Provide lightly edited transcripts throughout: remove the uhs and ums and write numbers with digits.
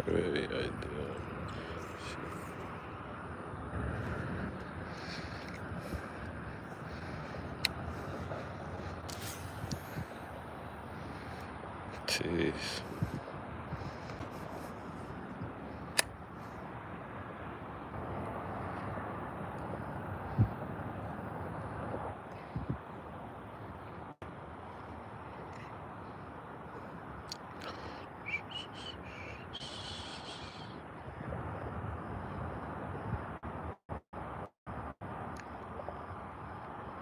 not very ideal. Jeez.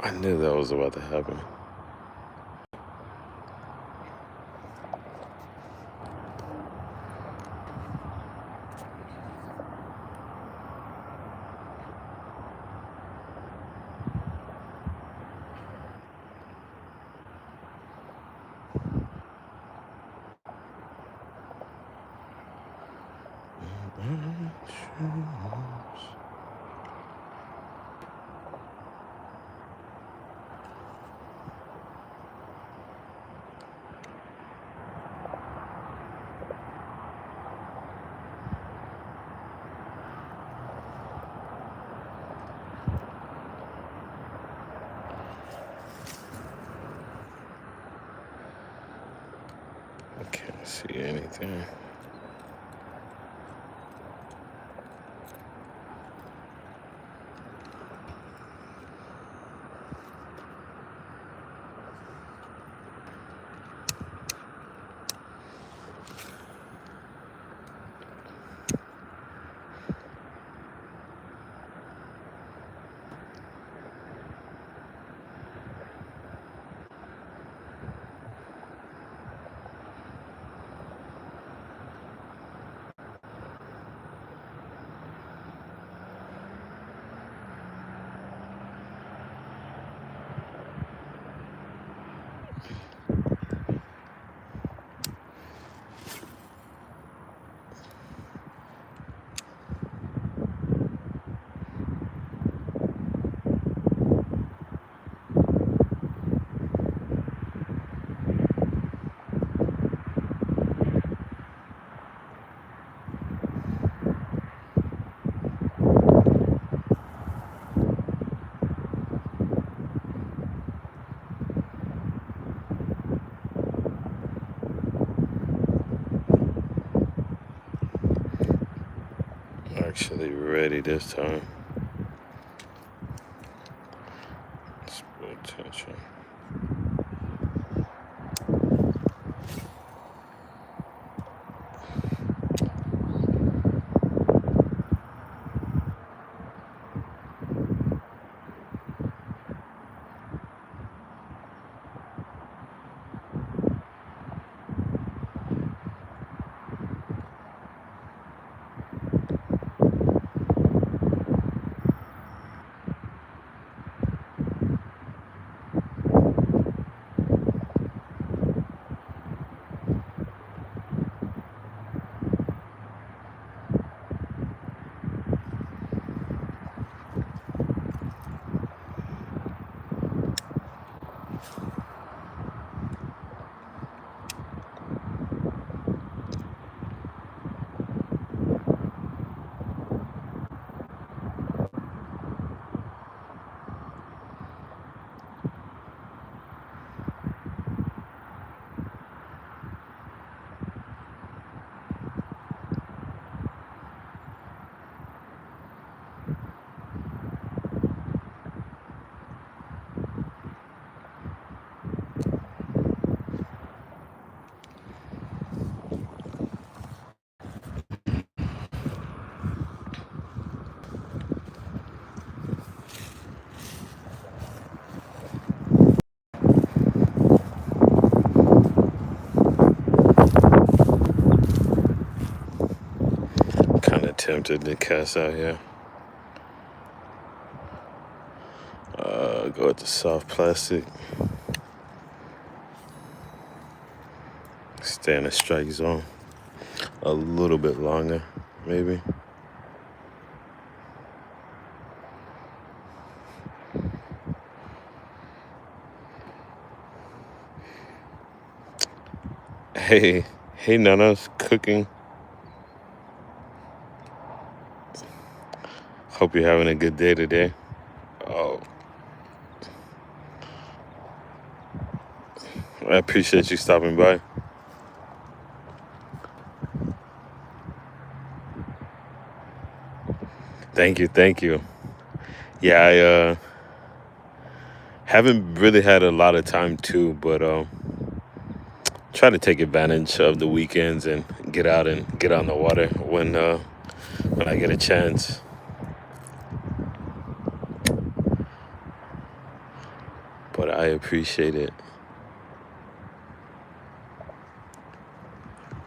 I knew that was about to happen. I can't see anything. Actually ready this time. Let's pay attention. Kind of tempted to cast out here. Go with the soft plastic. Stay in the strike zone a little bit longer, maybe. Hey, Nana's cooking. Hope you're having a good day today. Oh, I appreciate you stopping by. Thank you, thank you. Yeah, I haven't really had a lot of time too, but try to take advantage of the weekends and get out and get on the water when I get a chance. But I appreciate it.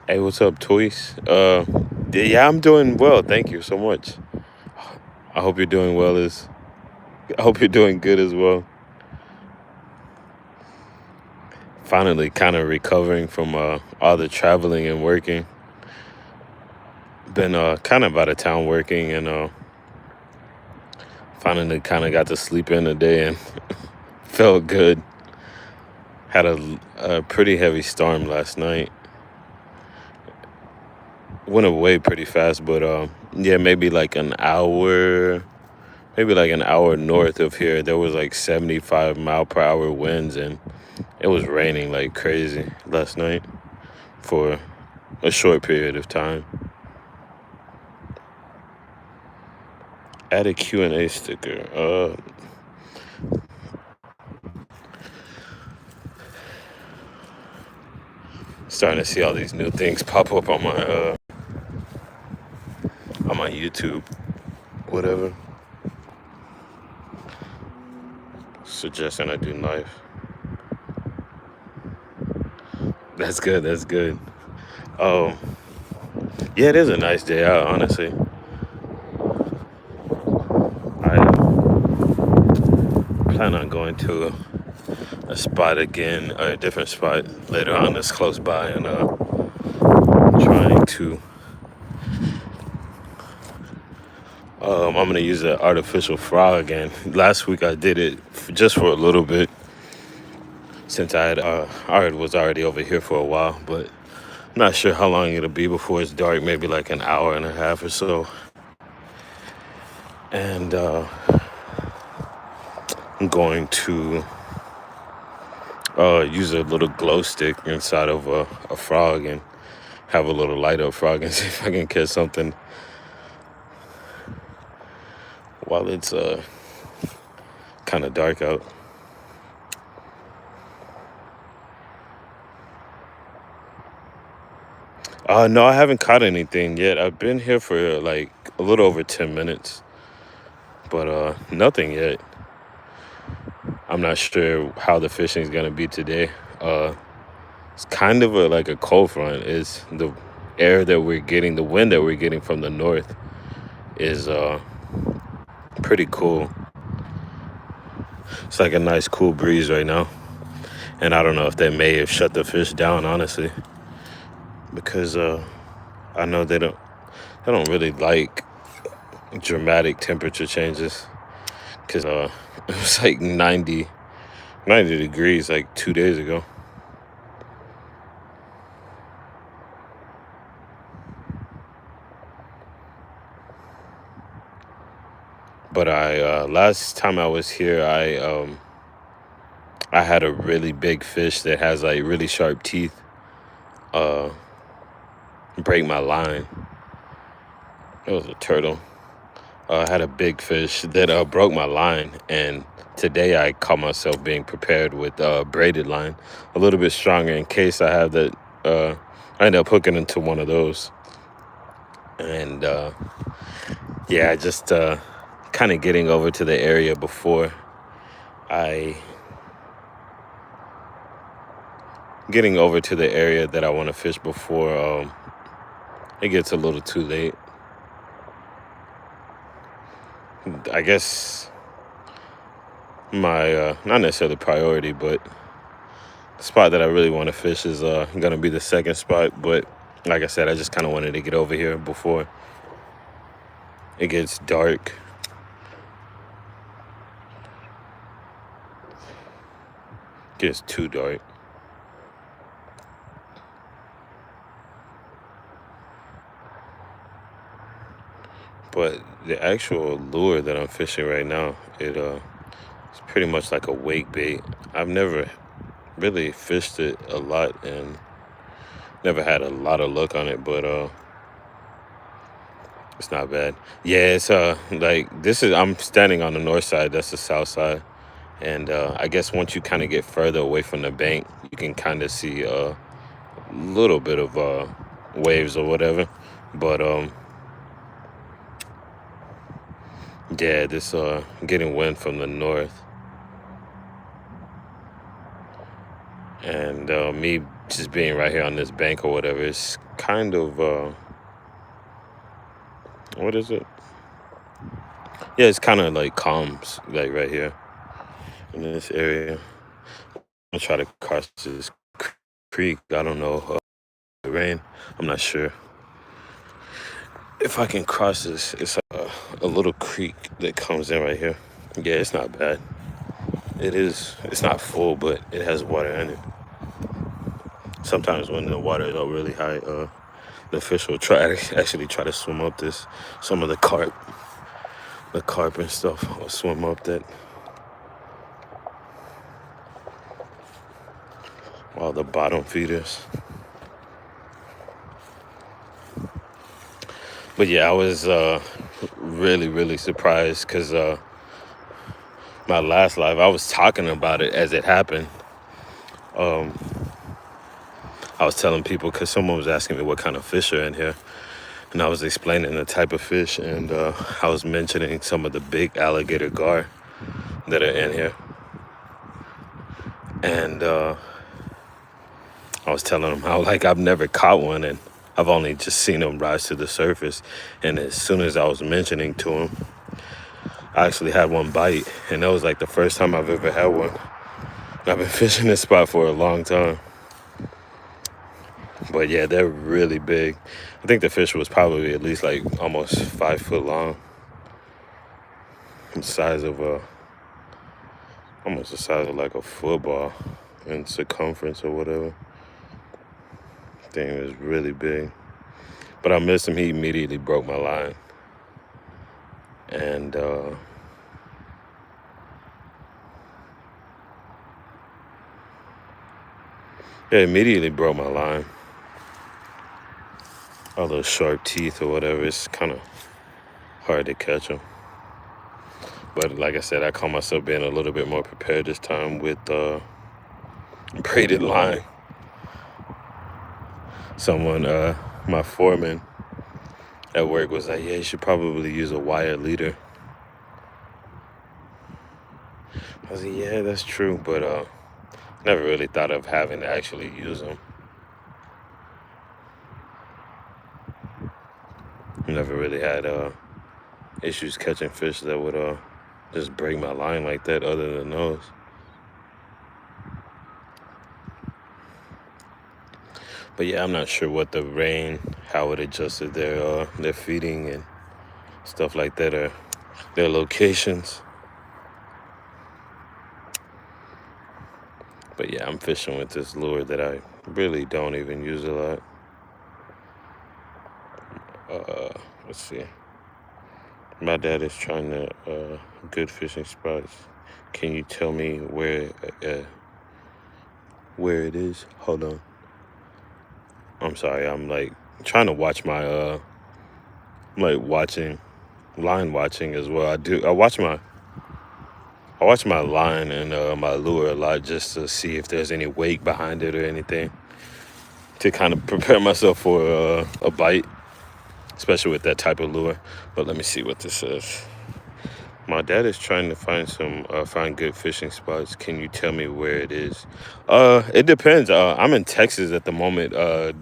Hey, what's up, Toys? Yeah, I'm doing well. Thank you so much. I hope you're doing well as I hope you're doing good as well. Finally, kind of recovering from all the traveling and working. Been kind of out of town working and finally kind of got to sleep in a day and felt good. Had a pretty heavy storm last night. Went away pretty fast, but yeah, maybe like an hour north of here. There was like 75-mile-per-hour winds, and it was raining like crazy last night for a short period of time. Add a Q&A sticker. Starting to see all these new things pop up on my YouTube, whatever. Suggesting I do live. That's good. That's good. Um, yeah, it is a nice day out. Honestly, I plan on going to a spot again, or a different spot later on that's close by, and trying to. I'm gonna use an artificial frog, and last week I did it just for a little bit, since I was already over here for a while, but not sure how long it'll be before it's dark. Maybe like an hour and a half or so, and I'm going to use a little glow stick inside of a frog and have a little light up frog and see if I can catch something while it's kind of dark out. No, I haven't caught anything yet. I've been here for like a little over 10 minutes, but nothing yet. I'm not sure how the fishing is gonna be today. It's kind of like a cold front. Is the air that we're getting, the wind that we're getting from the north is pretty cool. It's like a nice cool breeze right now. And I don't know if they may have shut the fish down, honestly, because I know they don't really like dramatic temperature changes. Because it was like 90 degrees like 2 days ago. But last time I was here, I had a really big fish that has like really sharp teeth uh break my line. It was a turtle. I had a big fish that broke my line, and today I caught myself being prepared with braided line, a little bit stronger in case I have that. I ended up hooking into one of those, and yeah, I just kind of I getting over to the area that I want to fish before it gets a little too late. I guess my not necessarily priority, but the spot that I really want to fish is gonna be the second spot. But like I said, I just kind of wanted to get over here before it gets dark. Gets too dark. But the actual lure that I'm fishing right now, it's pretty much like a wake bait. I've never really fished it a lot and never had a lot of luck on it, but it's not bad. Yeah, it's like I'm standing on the north side, that's the south side. And I guess once you kind of get further away from the bank, you can kind of see a little bit of waves or whatever. But yeah, this getting wind from the north, and me just being right here on this bank or whatever, it's kind of what is it? Yeah, it's kind of like calm, like right here in this area. I'm gonna try to cross this creek. I don't know the rain. I'm not sure if I can cross this. It's a little creek that comes in right here. Yeah, it's not bad. It is. It's not full, but it has water in it. Sometimes when the water is up really high, the fish will actually try to swim up this. Some of the carp and stuff will swim up that. All the bottom feeders. But yeah, I was really, really surprised because my last live, I was talking about it as it happened. I was telling people because someone was asking me what kind of fish are in here. And I was explaining the type of fish, and I was mentioning some of the big alligator gar that are in here. And I was telling them how, like, I've never caught one, and I've only just seen them rise to the surface. And as soon as I was mentioning to them, I actually had one bite, and that was like the first time I've ever had one. I've been fishing this spot for a long time. But yeah, they're really big. I think the fish was probably at least like almost 5 foot long. The size of almost the size of like a football in circumference or whatever. Thing was really big. But I missed him. He immediately broke my line. And yeah, immediately broke my line. All those sharp teeth or whatever, it's kind of hard to catch them. But like I said, I call myself being a little bit more prepared this time with braided line. Someone, my foreman at work was like, yeah, you should probably use a wire leader. I was like, yeah, that's true, but never really thought of having to actually use them. Never really had issues catching fish that would just break my line like that other than those. But yeah, I'm not sure what the rain, how it adjusted their feeding and stuff like that, or their locations. But yeah, I'm fishing with this lure that I really don't even use a lot. Let's see. My dad is trying to good fishing spots. Can you tell me where it is? Hold on. I'm sorry. I'm like trying to watch my I'm like line watching as well. I watch my line and my lure a lot just to see if there's any weight behind it or anything to kind of prepare myself for a bite, especially with that type of lure. But let me see what this says. My dad is trying to find good fishing spots. Can you tell me where it is? It depends. I'm in Texas at the moment. Do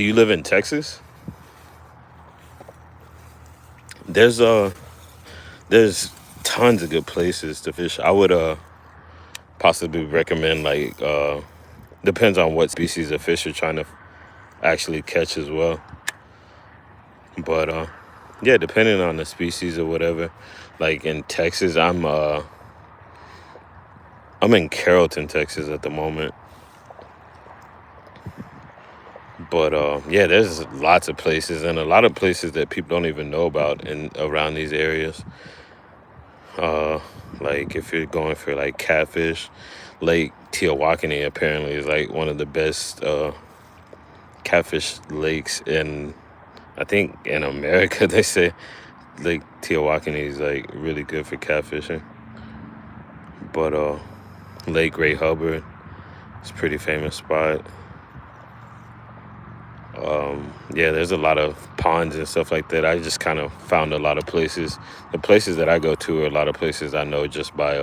you live in Texas? There's there's tons of good places to fish. I would possibly recommend like depends on what species of fish you're trying to actually catch as well. But yeah, depending on the species or whatever. Like in Texas, I'm in Carrollton, Texas at the moment. But yeah, there's lots of places and a lot of places that people don't even know about in around these areas. Uh, like if you're going for like catfish, Lake Tiawakini apparently is like one of the best catfish lakes in, I think, in America. They say Lake Tiawakini is like really good for catfishing. But Lake Ray Hubbard is a pretty famous spot. Yeah, there's a lot of ponds and stuff like that. I just kind of found a lot of places. The places that I go to are a lot of places I know just by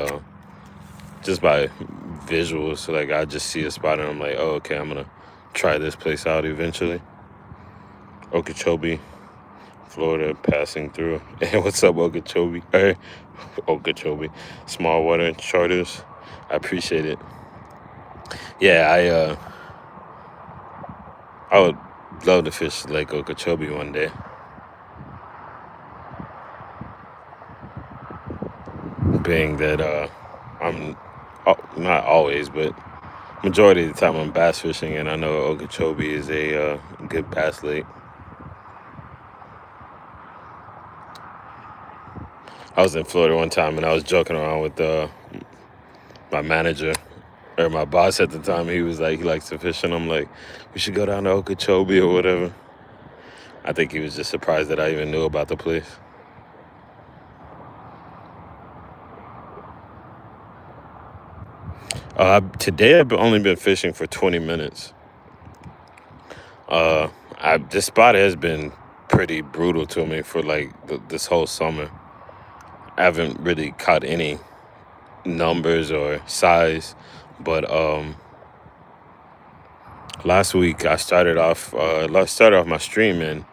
visuals. So like I just see a spot and I'm like, oh, okay, I'm gonna try this place out eventually. Okeechobee, Florida, passing through. Hey, what's up, Okeechobee? Hey, Okeechobee, small water charters. I appreciate it. Yeah, I would love to fish Lake Okeechobee one day. Being that I'm not always, but majority of the time I'm bass fishing, and I know Okeechobee is a good bass lake. I was in Florida one time, and I was joking around with my manager or my boss at the time. He was like, he likes to fish, and I'm like, we should go down to Okeechobee or whatever. I think he was just surprised that I even knew about the place. Today I've only been fishing for 20 minutes. Uh, this spot has been pretty brutal to me for like this whole summer. I haven't really caught any numbers or size, but last week I started off my stream and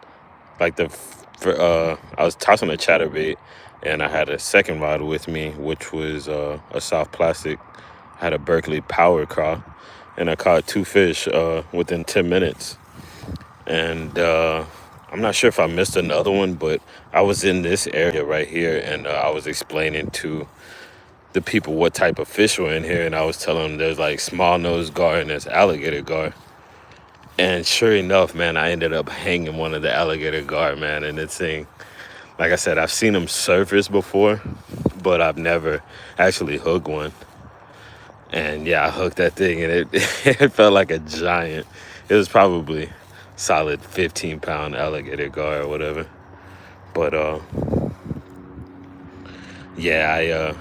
like I was tossing a chatterbait and I had a second rod with me, which was a soft plastic. I had a Berkeley power craw, and I caught two fish within 10 minutes. And I'm not sure if I missed another one, but I was in this area right here, and I was explaining to the people what type of fish were in here, and I was telling them there's like small nose gar and there's alligator gar. And sure enough, man, I ended up hanging one of the alligator gar, man. And it's thing, like I said, I've seen them surface before, but I've never actually hooked one. And yeah, I hooked that thing, and it it felt like a giant. It was probably solid 15-pound alligator gar or whatever. But yeah, I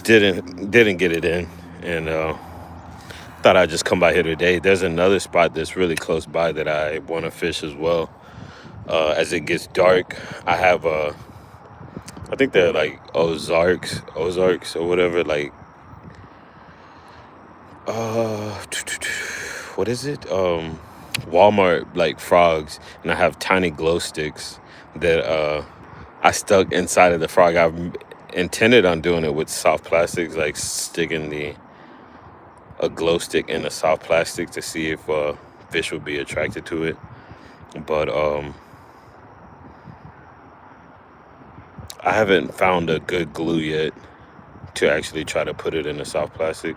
didn't get it in, and thought I'd just come by here today. There's another spot that's really close by that I want to fish as well. As it gets dark, I have I think they're like Ozarks or whatever. Like uh, what is it? Walmart like frogs, and I have tiny glow sticks that I stuck inside of the frog. I've intended on doing it with soft plastics, like sticking the a glow stick in a soft plastic to see if fish would be attracted to it. But I haven't found a good glue yet to actually try to put it in a soft plastic.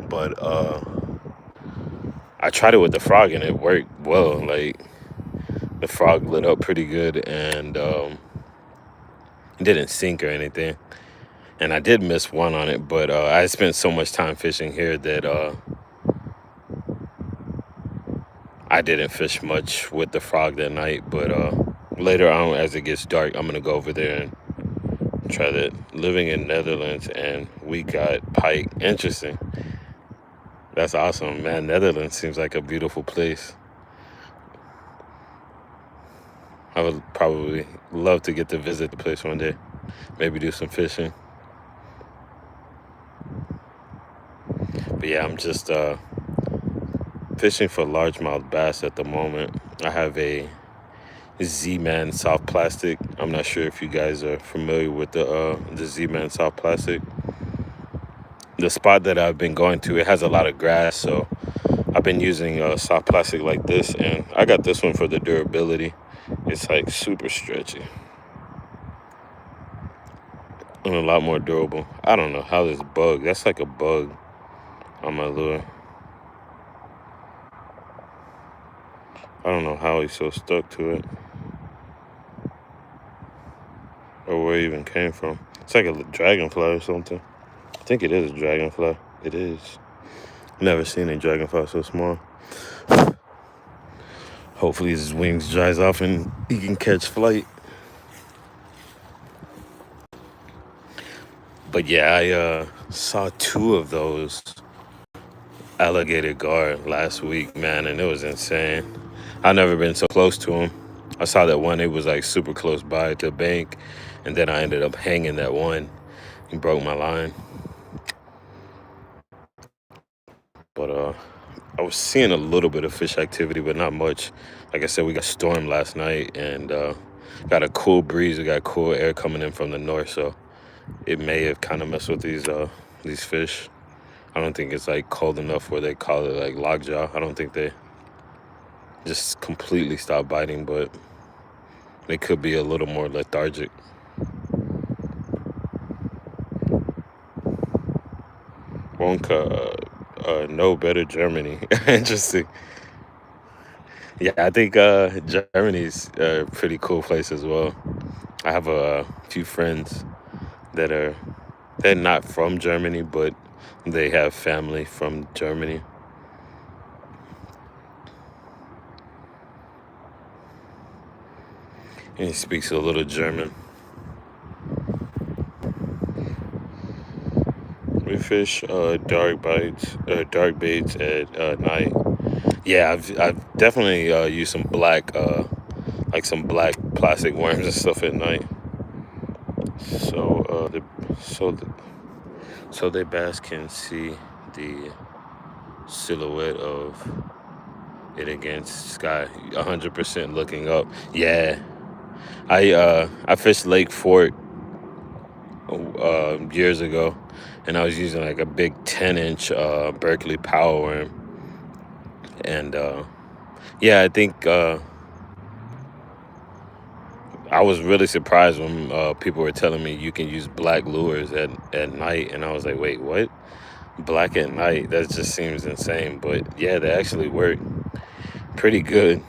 But I tried it with the frog and it worked well. Like the frog lit up pretty good and didn't sink or anything. And I did miss one on it, but I spent so much time fishing here that I didn't fish much with the frog that night. But later on, as it gets dark, I'm gonna go over there and try that. Living in Netherlands, and we got pike. Interesting. That's awesome, man. Netherlands seems like a beautiful place. I would probably love to get to visit the place one day. Maybe do some fishing. But yeah, I'm just fishing for largemouth bass at the moment. I have a Z-Man soft plastic. I'm not sure if you guys are familiar with the Z-Man soft plastic. The spot that I've been going to, it has a lot of grass, so I've been using soft plastic like this, and I got this one for the durability. It's like super stretchy and a lot more durable. I don't know how this bug, that's like a bug on my lure. I don't know how he's so stuck to it or where it even came from. It's like a dragonfly or something. I think it is a dragonfly. It is. Never seen a dragonfly so small. Hopefully his wings dries off and he can catch flight. But yeah, I saw two of those alligator guard last week, man, and it was insane. I've never been so close to him. I saw that one, it was like super close by to the bank, and then I ended up hanging that one. He broke my line. But I was seeing a little bit of fish activity, but not much. Like I said, we got storm last night and got a cool breeze. We got cool air coming in from the north, so it may have kind of messed with these fish. I don't think it's like cold enough where they call it like lockjaw. I don't think they just completely stop biting, but they could be a little more lethargic. Wonka, no better Germany. Interesting. Yeah, I think Germany's a pretty cool place as well. I have a few friends that they're not from Germany, but they have family from Germany. And he speaks a little German. We fish dark baits at night. Yeah, I've definitely used some black like some black plastic worms and stuff at night. So so the so the bass can see the silhouette of it against sky, 100% looking up. Yeah, I fished Lake Fort years ago, and I was using like a big 10-inch Berkeley power worm, and yeah, I think I was really surprised when people were telling me you can use black lures at night, and I was like, wait, what? Black at night? That just seems insane, but yeah, they actually work pretty good.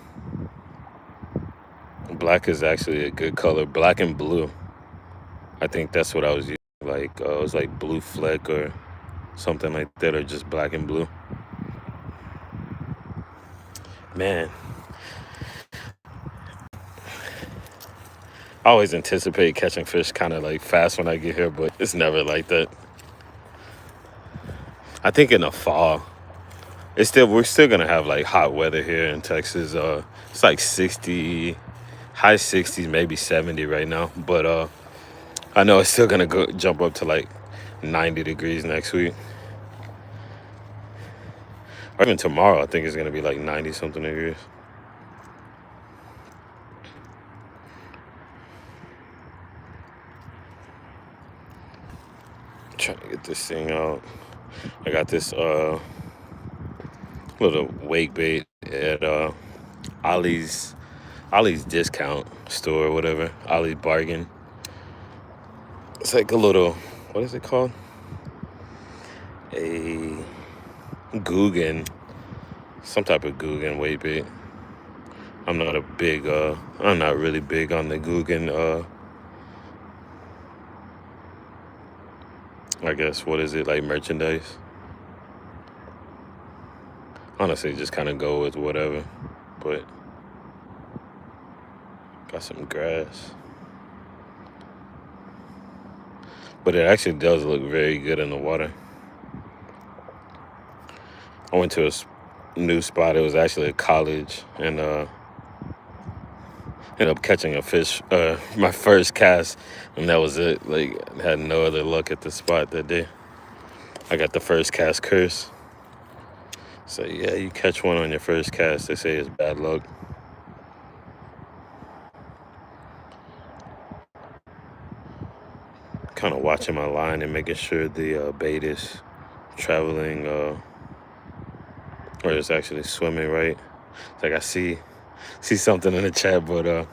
Black is actually a good color. Black and blue. I think that's what I was using. Like it was like blue fleck or something like that, or just black and blue. Man, I always anticipate catching fish kind of like fast when I get here, but it's never like that. I think in the fall, we're still gonna have like hot weather here in Texas. It's like 60, high 60s, maybe 70 right now, but I know it's still gonna go jump up to like 90 degrees next week. Or even tomorrow, I think it's gonna be like 90 something degrees. Trying to get this thing out. I got this little wake bait at Ollie's discount store or whatever. Ollie's bargain. It's like a little, what is it called? A Guggen, some type of Guggen weight bait. I'm not really big on the Guggen, I guess, what is it, like merchandise? Honestly, just kind of go with whatever, but got some grass. But it actually does look very good in the water. I went to a new spot. It was actually a college, and ended up catching a fish, my first cast, and that was it. Like, I had no other luck at the spot that day. I got the first cast curse. So yeah, you catch one on your first cast, they say it's bad luck. Kind of watching my line and making sure the bait is traveling, or it's actually swimming right. It's like I see something in the chat, but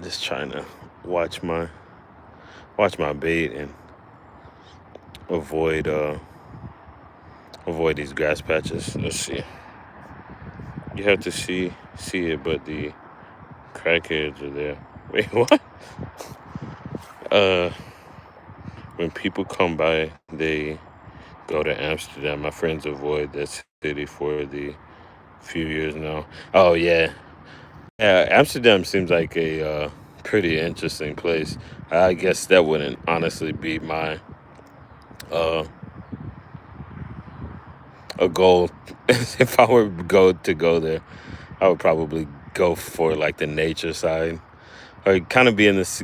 just trying to watch my bait and avoid these grass patches. Let's see. You have to see it, but the crackheads are there. Wait, what? Uh, when people come by, they go to Amsterdam. My friends avoid that city for the few years now. Oh yeah, yeah. Amsterdam seems like a pretty interesting place. I guess that wouldn't honestly be my uh a goal. If I were to go there, I would probably go for like the nature side, or kind of be in this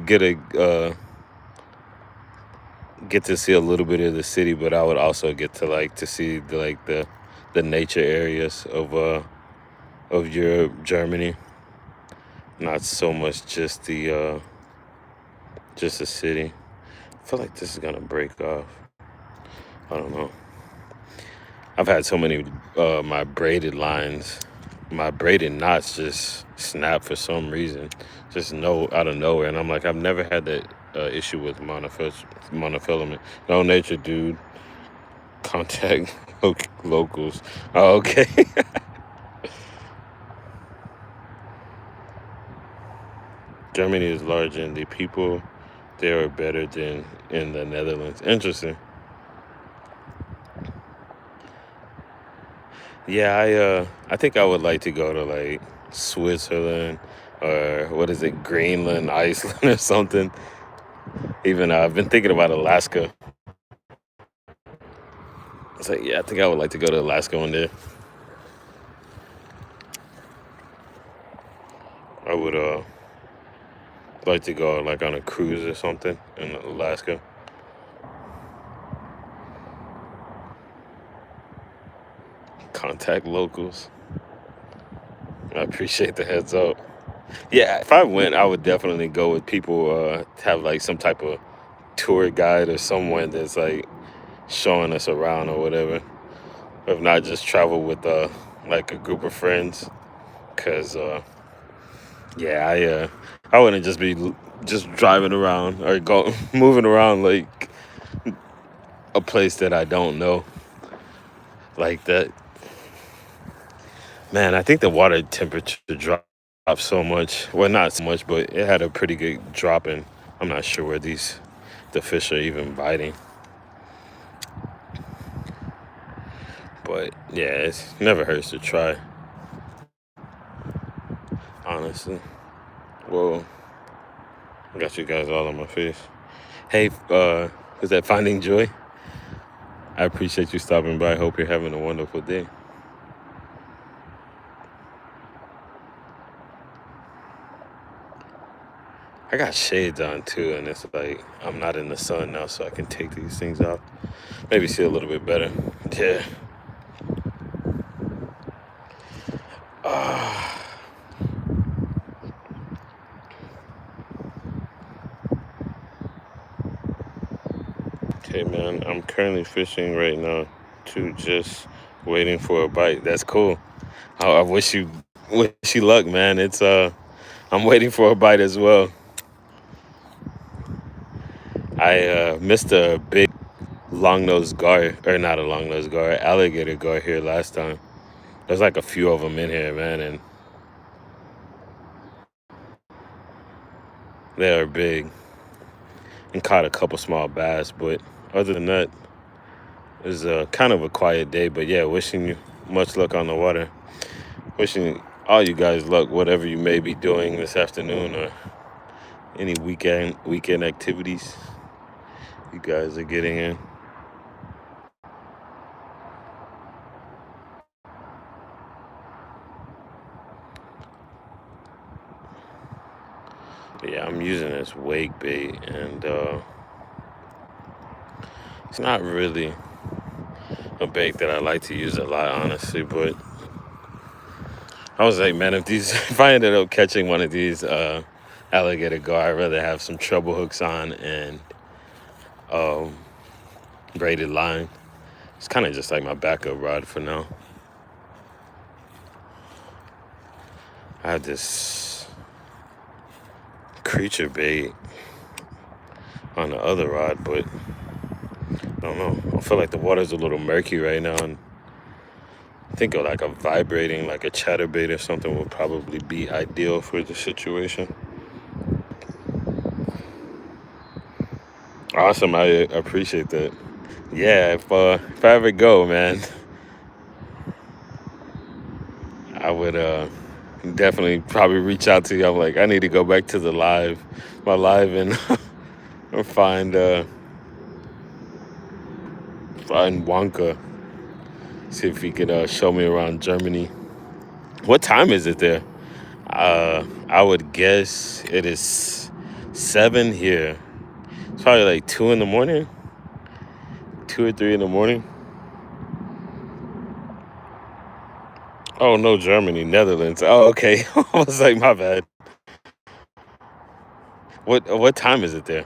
get to see a little bit of the city, but I would also get to like to see the nature areas of Europe, Germany, not so much just the city. I feel like this is gonna break off. I don't know. I've had so many my braided lines, my braided knots just snap for some reason, just no out of nowhere, and I'm like, I've never had that issue with monofilament. No nature, dude. Contact locals. Oh, okay. Germany is large, and the people there are better than in the Netherlands. Interesting. Yeah, I think I would like to go to like Switzerland or what is it, Greenland, Iceland, or something. Even I've been thinking about Alaska. It's like, yeah, I think I would like to go to Alaska one day. I would like to go like on a cruise or something in Alaska. Contact locals. I appreciate the heads up. Yeah, if I went, I would definitely go with people have like some type of tour guide or someone that's like showing us around or whatever. If not, just travel with like a group of friends. Cause yeah, I wouldn't just be just driving around or go moving around like a place that I don't know like that. Man, I think the water temperature dropped so much. Well, not so much, but it had a pretty good drop in. I'm not sure where the fish are even biting. But yeah, it never hurts to try, honestly. Well, I got you guys all on my face. Hey, is that Finding Joy? I appreciate you stopping by. Hope you're having a wonderful day. I got shades on too, and it's like I'm not in the sun now, so I can take these things off. Maybe see a little bit better. Yeah. Ah. Okay, man. I'm currently fishing right now, too, just waiting for a bite. That's cool. I wish you luck, man. I'm waiting for a bite as well. I missed a big long nosed gar, or not a long nosed gar, alligator gar here last time. There's like a few of them in here, man, and they are big. And caught a couple small bass, but other than that, it was kind of a quiet day. But yeah, wishing you much luck on the water. Wishing all you guys luck, whatever you may be doing this afternoon or any weekend activities you guys are getting in. But yeah, I'm using this wake bait, and it's not really a bait that I like to use a lot, honestly. But I was like, man, if I ended up catching one of these alligator gar, I'd rather have some treble hooks on and um, braided line. It's kind of just like my backup rod for now. I have this creature bait on the other rod, but I don't know. I feel like the water's a little murky right now, and I think like a vibrating, like a chatterbait or something would probably be ideal for the situation. Awesome, I appreciate that. Yeah, if I ever go, man, I would definitely probably reach out to you. I'm like, I need to go back to my live, and find find Wonka. See if he could show me around Germany. What time is it there? I would guess it is 7 here. It's probably like 2 in the morning, 2 or 3 in the morning. Oh no, Germany, Netherlands. Oh, okay. I was like, my bad. What time is it there?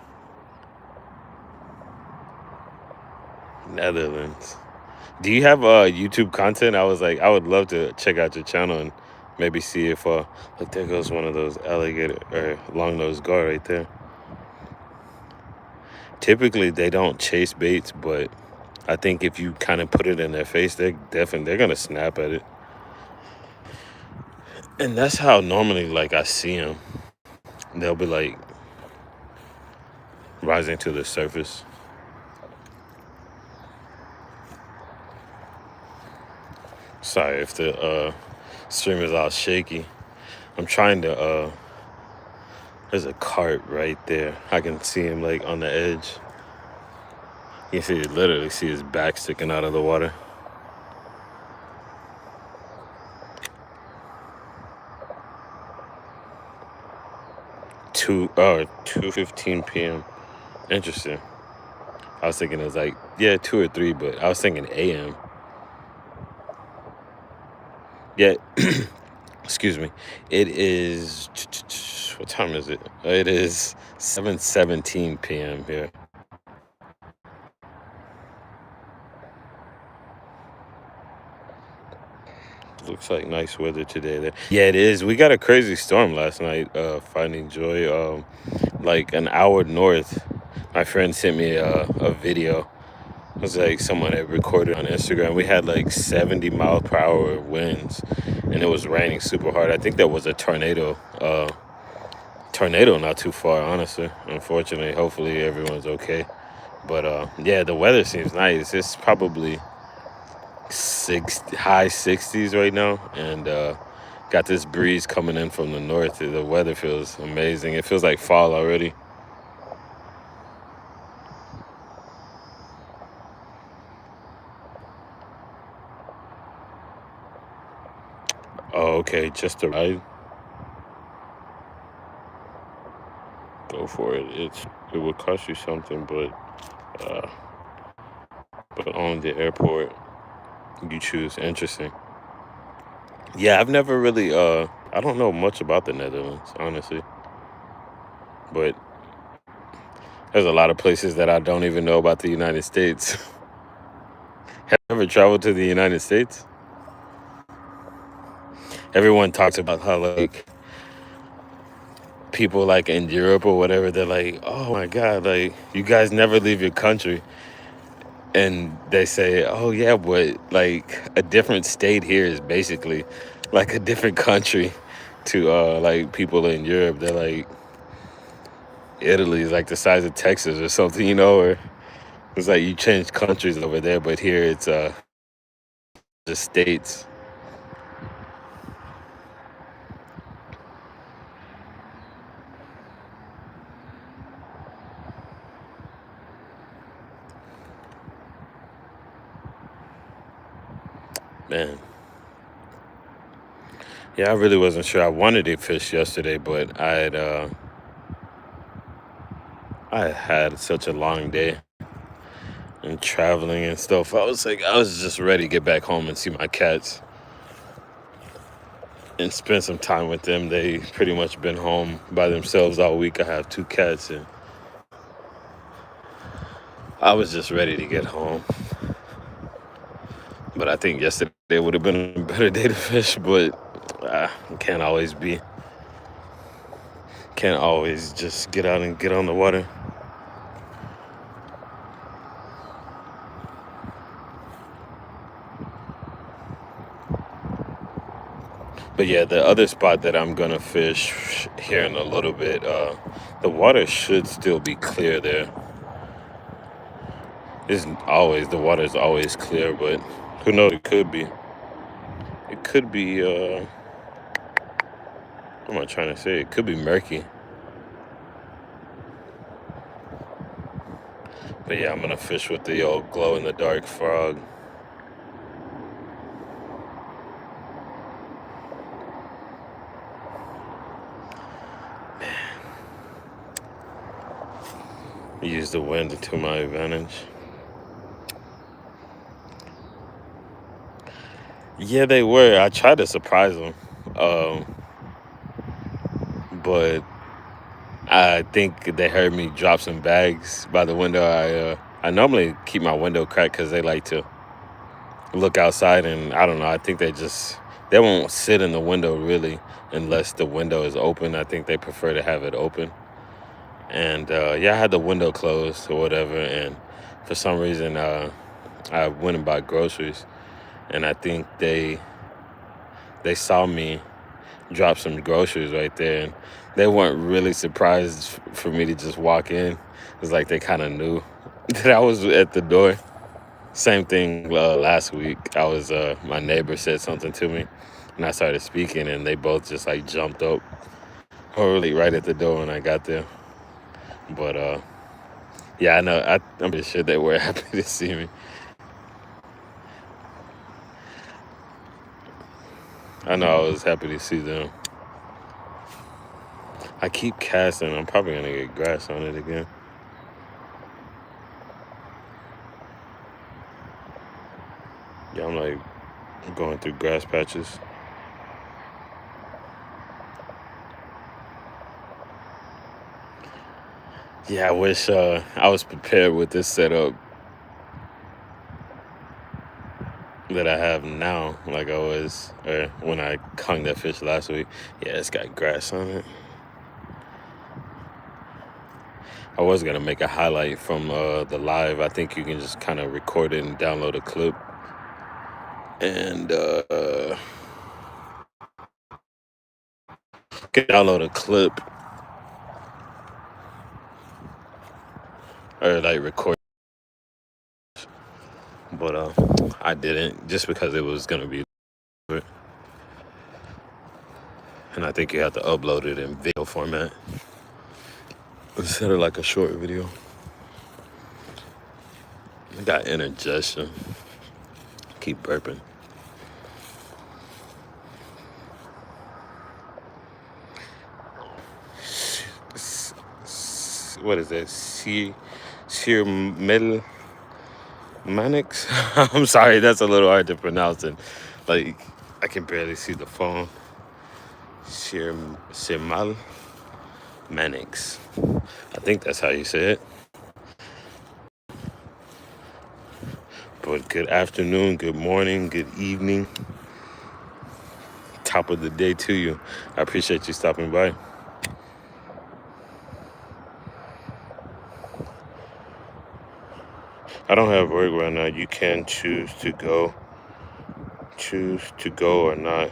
Netherlands. Do you have YouTube content? I was like, I would love to check out your channel and maybe see if look, there goes one of those alligator or long nosed gar right there. Typically they don't chase baits, but I think if you kind of put it in their face, they're gonna snap at it. And that's how normally like I see them. They'll be like rising to the surface. Sorry if the stream is all shaky. I'm trying to there's a cart right there. I can see him like on the edge. You can literally see his back sticking out of the water. Two 2:15 p.m. Interesting. I was thinking it was like 2 or 3, but I was thinking a.m. Yeah, excuse me. It is what time is it? It is 7:17 p.m. here. Looks like nice weather today there. Yeah, it is. We got a crazy storm last night, finding joy. Like an hour north. My friend sent me a video. It was like someone had recorded on Instagram. We had like 70 mile per hour winds, and it was raining super hard. I think there was a tornado. Tornado not too far, honestly. Unfortunately, hopefully everyone's okay. But yeah, the weather seems nice. It's probably high 60s right now, and got this breeze coming in from the north. The weather feels amazing. It feels like fall already. Oh, okay, just a ride. Go for it. It would cost you something, uh, but on the airport you choose. Interesting. Yeah, I've never really I don't know much about the Netherlands, honestly, but there's a lot of places that I don't even know about the United States. Have you ever traveled to the United States? Everyone talks about how like people like in Europe or whatever, they're like, oh my God, like you guys never leave your country. And they say, oh yeah, but like a different state here is basically like a different country to like people in Europe. They're like, Italy is like the size of Texas or something, or it's like you change countries over there, but here it's just states. Man. Yeah, I really wasn't sure. I wanted to fish yesterday, but I had such a long day and traveling and stuff. I was just ready to get back home and see my cats and spend some time with them. They pretty much been home by themselves all week. I have 2 cats, and I was just ready to get home. But I think yesterday would have been a better day to fish, but can't always be. Can't always just get out and get on the water. But yeah, the other spot that I'm gonna fish here in a little bit, the water should still be clear there. It's always the water's always clear, but who knows? It could be. It could be. What am I trying to say? It could be murky. But yeah, I'm gonna fish with the old glow in the dark frog. Use the wind to my advantage. Yeah, they were. I tried to surprise them, but I think they heard me drop some bags by the window. I normally keep my window cracked because they like to look outside, and I don't know. I think they won't sit in the window really unless the window is open. I think they prefer to have it open. And yeah, I had the window closed or whatever, and for some reason I went and bought groceries, and I think they saw me drop some groceries right there, and they weren't really surprised for me to just walk in. It's like they kind of knew that I was at the door. Same thing last week. I was my neighbor said something to me, and I started speaking, and they both just like jumped up early right at the door when I got there. But yeah, I know. I'm just sure they were happy to see me. I know I was happy to see them. I keep casting. I'm probably gonna get grass on it again. Yeah, I'm like going through grass patches. Yeah, I wish I was prepared with this setup that I have now, like I was when I hung that fish last week. Yeah, it's got grass on it. I was gonna make a highlight from the live. I think you can just kind of record it and download a clip, and can download a clip or like record. But I didn't just because it was gonna be, and I think you have to upload it in video format instead of like a short video. I got indigestion. Keep burping. What is that? Sir Mel Manix? I'm sorry, that's a little hard to pronounce. And like, I can barely see the phone. Sirmal Manix. I think that's how you say it. But good afternoon, good morning, good evening. Top of the day to you. I appreciate you stopping by. I don't have work right now. You can choose to go or not.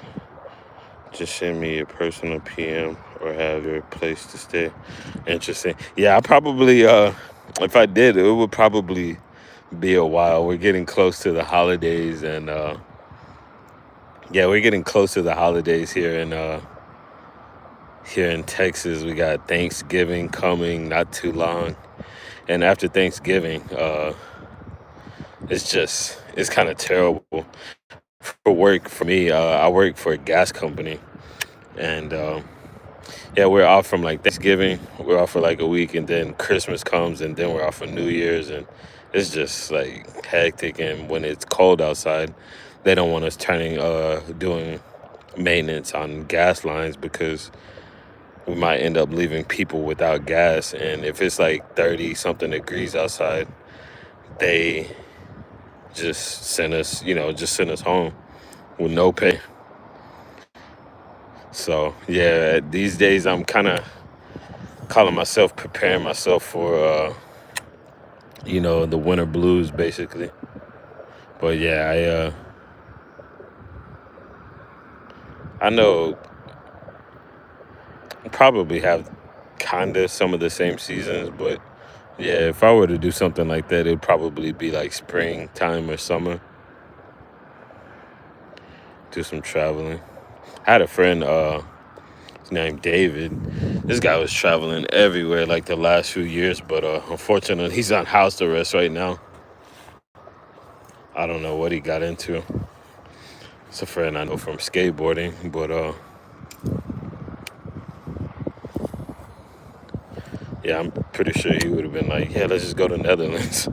Just send me a personal PM or have your place to stay. Interesting. Yeah, I probably if I did, it would probably be a while. We're getting close to the holidays, and yeah, we're getting close to the holidays here in Texas. We got Thanksgiving coming not too long. And after Thanksgiving, it's kind of terrible for work for me. I work for a gas company, and yeah, we're off from like Thanksgiving. We're off for like a week, and then Christmas comes, and then we're off for New Year's, and it's just like hectic. And when it's cold outside, they don't want us doing maintenance on gas lines because we might end up leaving people without gas. And if it's like 30 something degrees outside, they just send us home with no pay. So yeah, these days I'm kind of preparing myself for the winter blues basically. But yeah, I know probably have kinda some of the same seasons, but yeah, if I were to do something like that, it'd probably be like springtime or summer. Do some traveling. I had a friend, his name David. This guy was traveling everywhere like the last few years, but unfortunately, he's on house arrest right now. I don't know what he got into. It's a friend I know from skateboarding, but yeah, I'm pretty sure he would have been like, yeah, let's just go to Netherlands.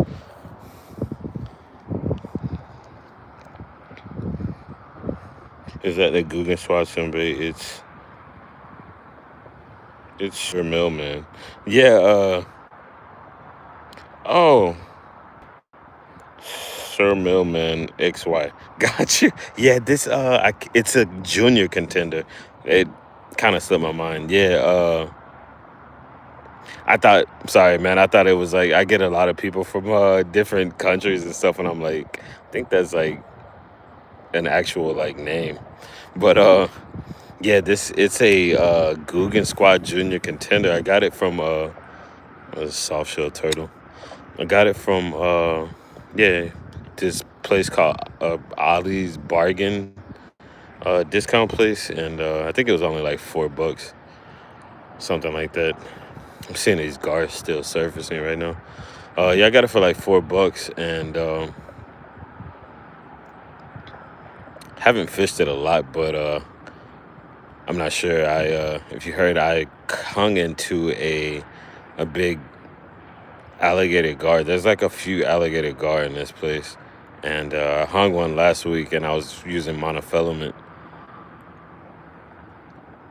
Is that the Guggen Swatsenbe? It's your mailman. Yeah. Oh, Sir Millman XY. Got you. Yeah, this it's a junior contender. It kind of slipped my mind. Yeah, I thought sorry man, I thought it was like I get a lot of people from different countries and stuff and I'm like I think that's like an actual like name. But yeah, this it's a Guggen Squad junior contender. I got it from a soft shell turtle. I got it from yeah, this place called Ollie's Bargain discount place, and I think it was only like $4, something like that. I'm seeing these guards still surfacing right now. Yeah, I got it for like $4, and haven't fished it a lot, but I'm not sure. If you heard, I hung into a big alligator gar. There's like a few alligator gar in this place, and I hung one last week, and I was using monofilament,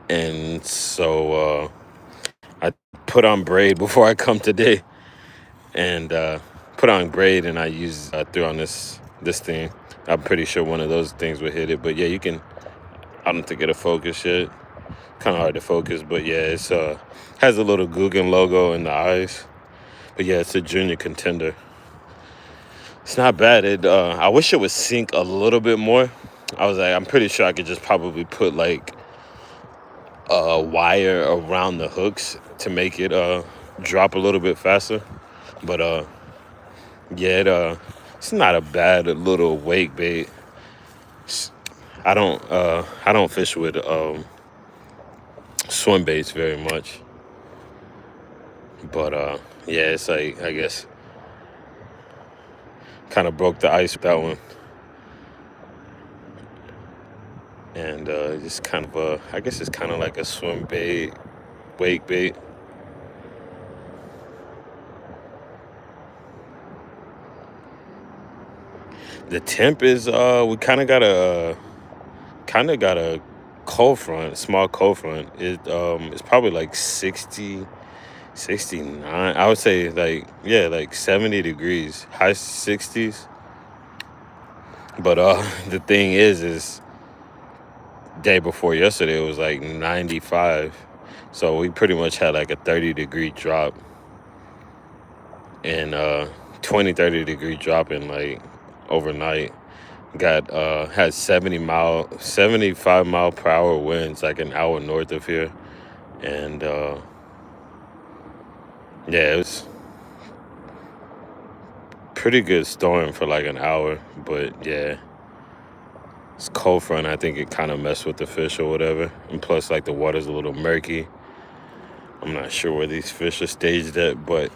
and so I put on braid before I come today, and put on braid, and I used threw on this thing. I'm pretty sure one of those things would hit it, but yeah, you can. I don't think it'll focus yet. Kind of hard to focus, but yeah, it's has a little Guggen logo in the eyes. But yeah, it's a junior contender. It's not bad. It I wish it would sink a little bit more. I was like, I'm pretty sure I could just probably put like a wire around the hooks to make it drop a little bit faster. But yeah, it's not a bad little wake bait. I don't fish with swim baits very much. But yeah, it's like I guess kind of broke the ice with that one. And just kind of I guess it's kind of like a swim bait, wake bait. The temp is we kind of got a cold front, small cold front. It's probably like 60, 69. I would say like yeah, like 70 degrees, high 60s. But the thing is day before yesterday it was like 95. So we pretty much had like a 30-degree drop and 20, 30-degree drop in like overnight. Got had 75 mile per hour winds like an hour north of here. And yeah, it was pretty good storm for like an hour, but yeah, it's cold front. I think it kind of messed with the fish or whatever. And plus, like the water's a little murky. I'm not sure where these fish are staged at, but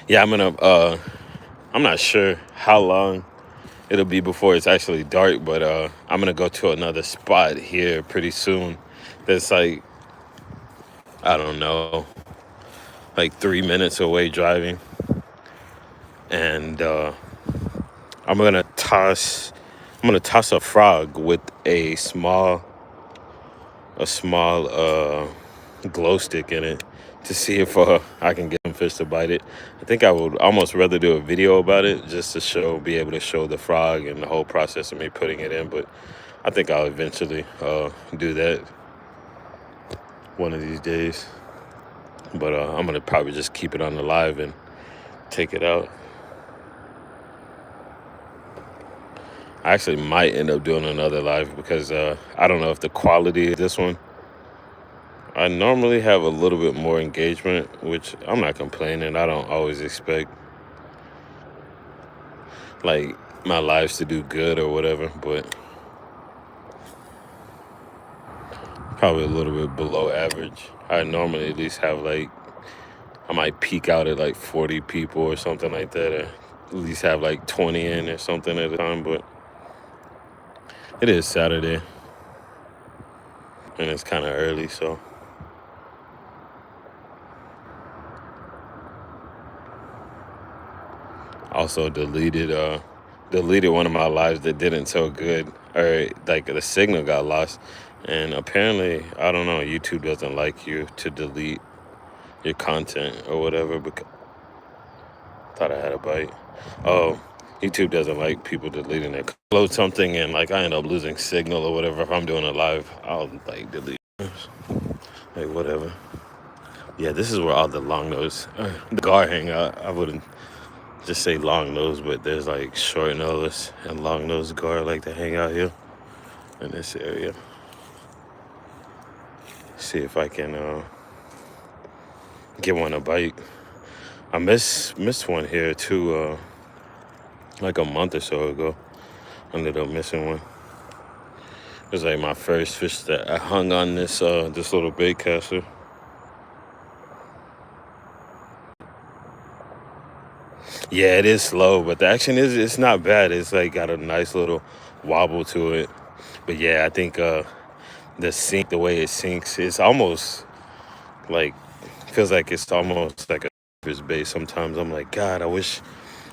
yeah, I'm not sure how long it'll be before it's actually dark, but I'm gonna go to another spot here pretty soon. That's like I don't know, like 3 minutes away driving, and I'm gonna toss. I'm gonna toss a frog with a small glow stick in it to see if I can get some fish to bite it. I think I would almost rather do a video about it just to be able to show the frog and the whole process of me putting it in. But I think I'll eventually do that one of these days. But I'm gonna probably just keep it on the live and take it out. I actually might end up doing another live because I don't know if the quality of this one. I normally have a little bit more engagement, which I'm not complaining. I don't always expect like my lives to do good or whatever, but probably a little bit below average. I normally at least have like I might peak out at like 40 people or something like that, or at least have like 20 in or something at a time. But it is Saturday and it's kind of early, so also deleted one of my lives that didn't so good, or like the signal got lost, and apparently I don't know, YouTube doesn't like you to delete your content or whatever. Because thought I had a bite. Oh, YouTube doesn't like people deleting their upload something and like I end up losing signal or whatever. If I'm doing a live, I'll like delete like whatever. Yeah, this is where all the long nose the gar hang out. I wouldn't just say long nose, but there's like short nose and long nose gar like to hang out here in this area. See if I can get one a bite. I missed one here too, like a month or so ago. Ended up missing one. It was like my first fish that I hung on this little bait caster. Yeah, it is slow, but the action is it's not bad. It's like got a nice little wobble to it. But yeah, I think the way it sinks, it's almost like feels like it's almost like a fish bait. Sometimes I'm like, God, I wish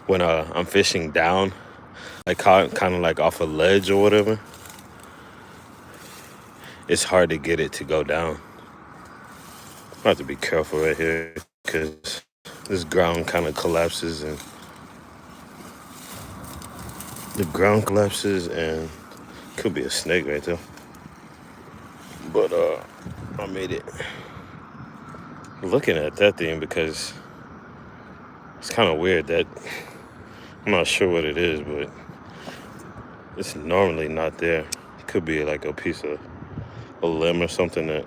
when I'm fishing down, like kind of like off a ledge or whatever, it's hard to get it to go down. I have to be careful right here because this ground kind of collapses and the ground collapses and could be a snake right there. But I made it. Looking at that thing because it's kind of weird that I'm not sure what it is, but it's normally not there. It could be like a piece of a limb or something that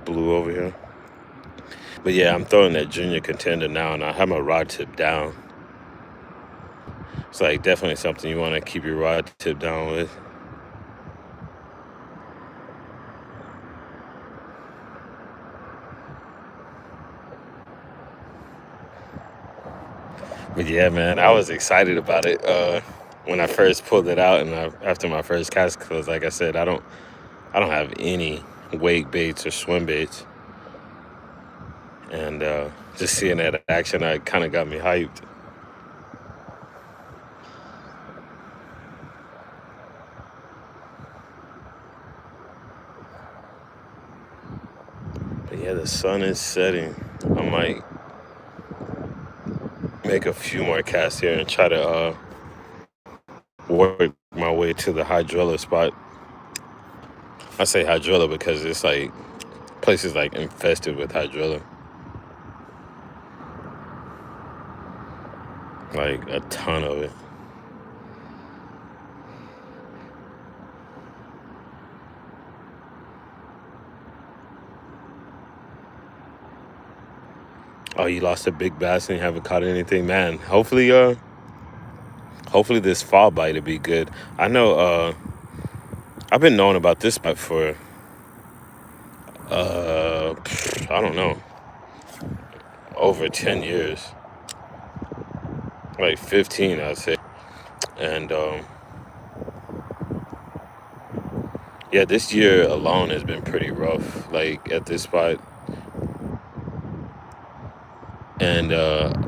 blew over here. But yeah, I'm throwing that junior contender now, and I have my rod tip down. It's like definitely something you want to keep your rod tip down with. But yeah, man, I was excited about it when I first pulled it out, and after my first cast, because like I said, I don't have any wake baits or swim baits, and just seeing that action, kind of got me hyped. But yeah, the sun is setting. I might make a few more casts here and try to work my way to the hydrilla spot. I say hydrilla because it's like places like infested with hydrilla, like a ton of it. Oh, you lost a big bass and you haven't caught anything, man. Hopefully this fall bite will be good. I know I've been knowing about this spot for I don't know, over 10 years, like 15 I'd say. And yeah, this year alone has been pretty rough, like at this spot. And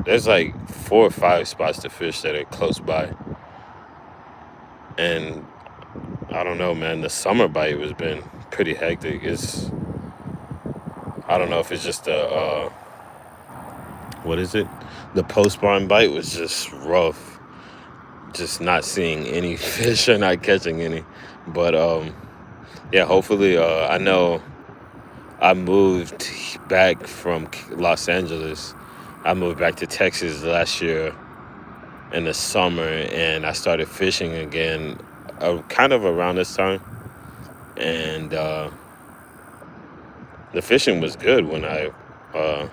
there's like 4 or 5 spots to fish that are close by. And I don't know, man, the summer bite has been pretty hectic. I don't know if it's just what is it? The post spawn bite was just rough. Just not seeing any fish or not catching any. But yeah, hopefully I know I moved back from Los Angeles. I moved back to Texas last year in the summer, and I started fishing again, kind of around this time, and the fishing was good when I uh,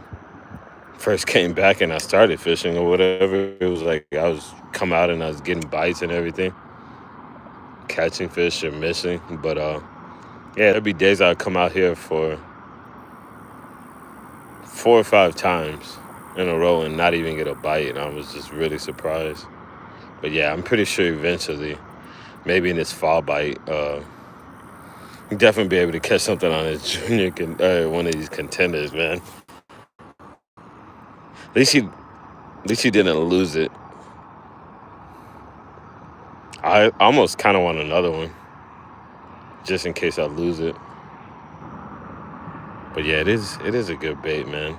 first came back and I started fishing or whatever. It was like I was come out and I was getting bites and everything, catching fish or missing. But yeah, there'd be days I'd come out here for 4 or 5 times in a row and not even get a bite, and I was just really surprised. But yeah, I'm pretty sure eventually, maybe in this fall bite, you definitely be able to catch something on this one of these contenders, man. At least you didn't lose it. I almost kind of want another one, just in case I lose it. But yeah, it is a good bait, man.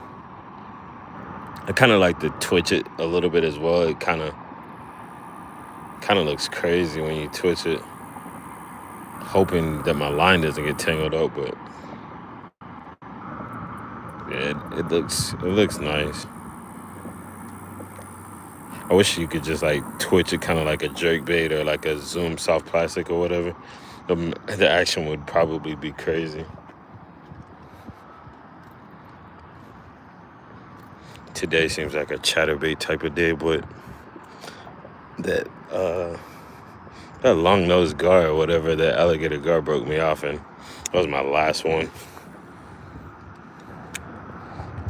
I kind of like to twitch it a little bit as well. It kind of looks crazy when you twitch it, hoping that my line doesn't get tangled up. But yeah, it looks nice. I wish you could just like twitch it, kind of like a jerk bait or like a Zoom soft plastic or whatever. The action would probably be crazy. Today seems like a chatterbait type of day, but that that long nosed gar or whatever, that alligator gar broke me off, and that was my last one,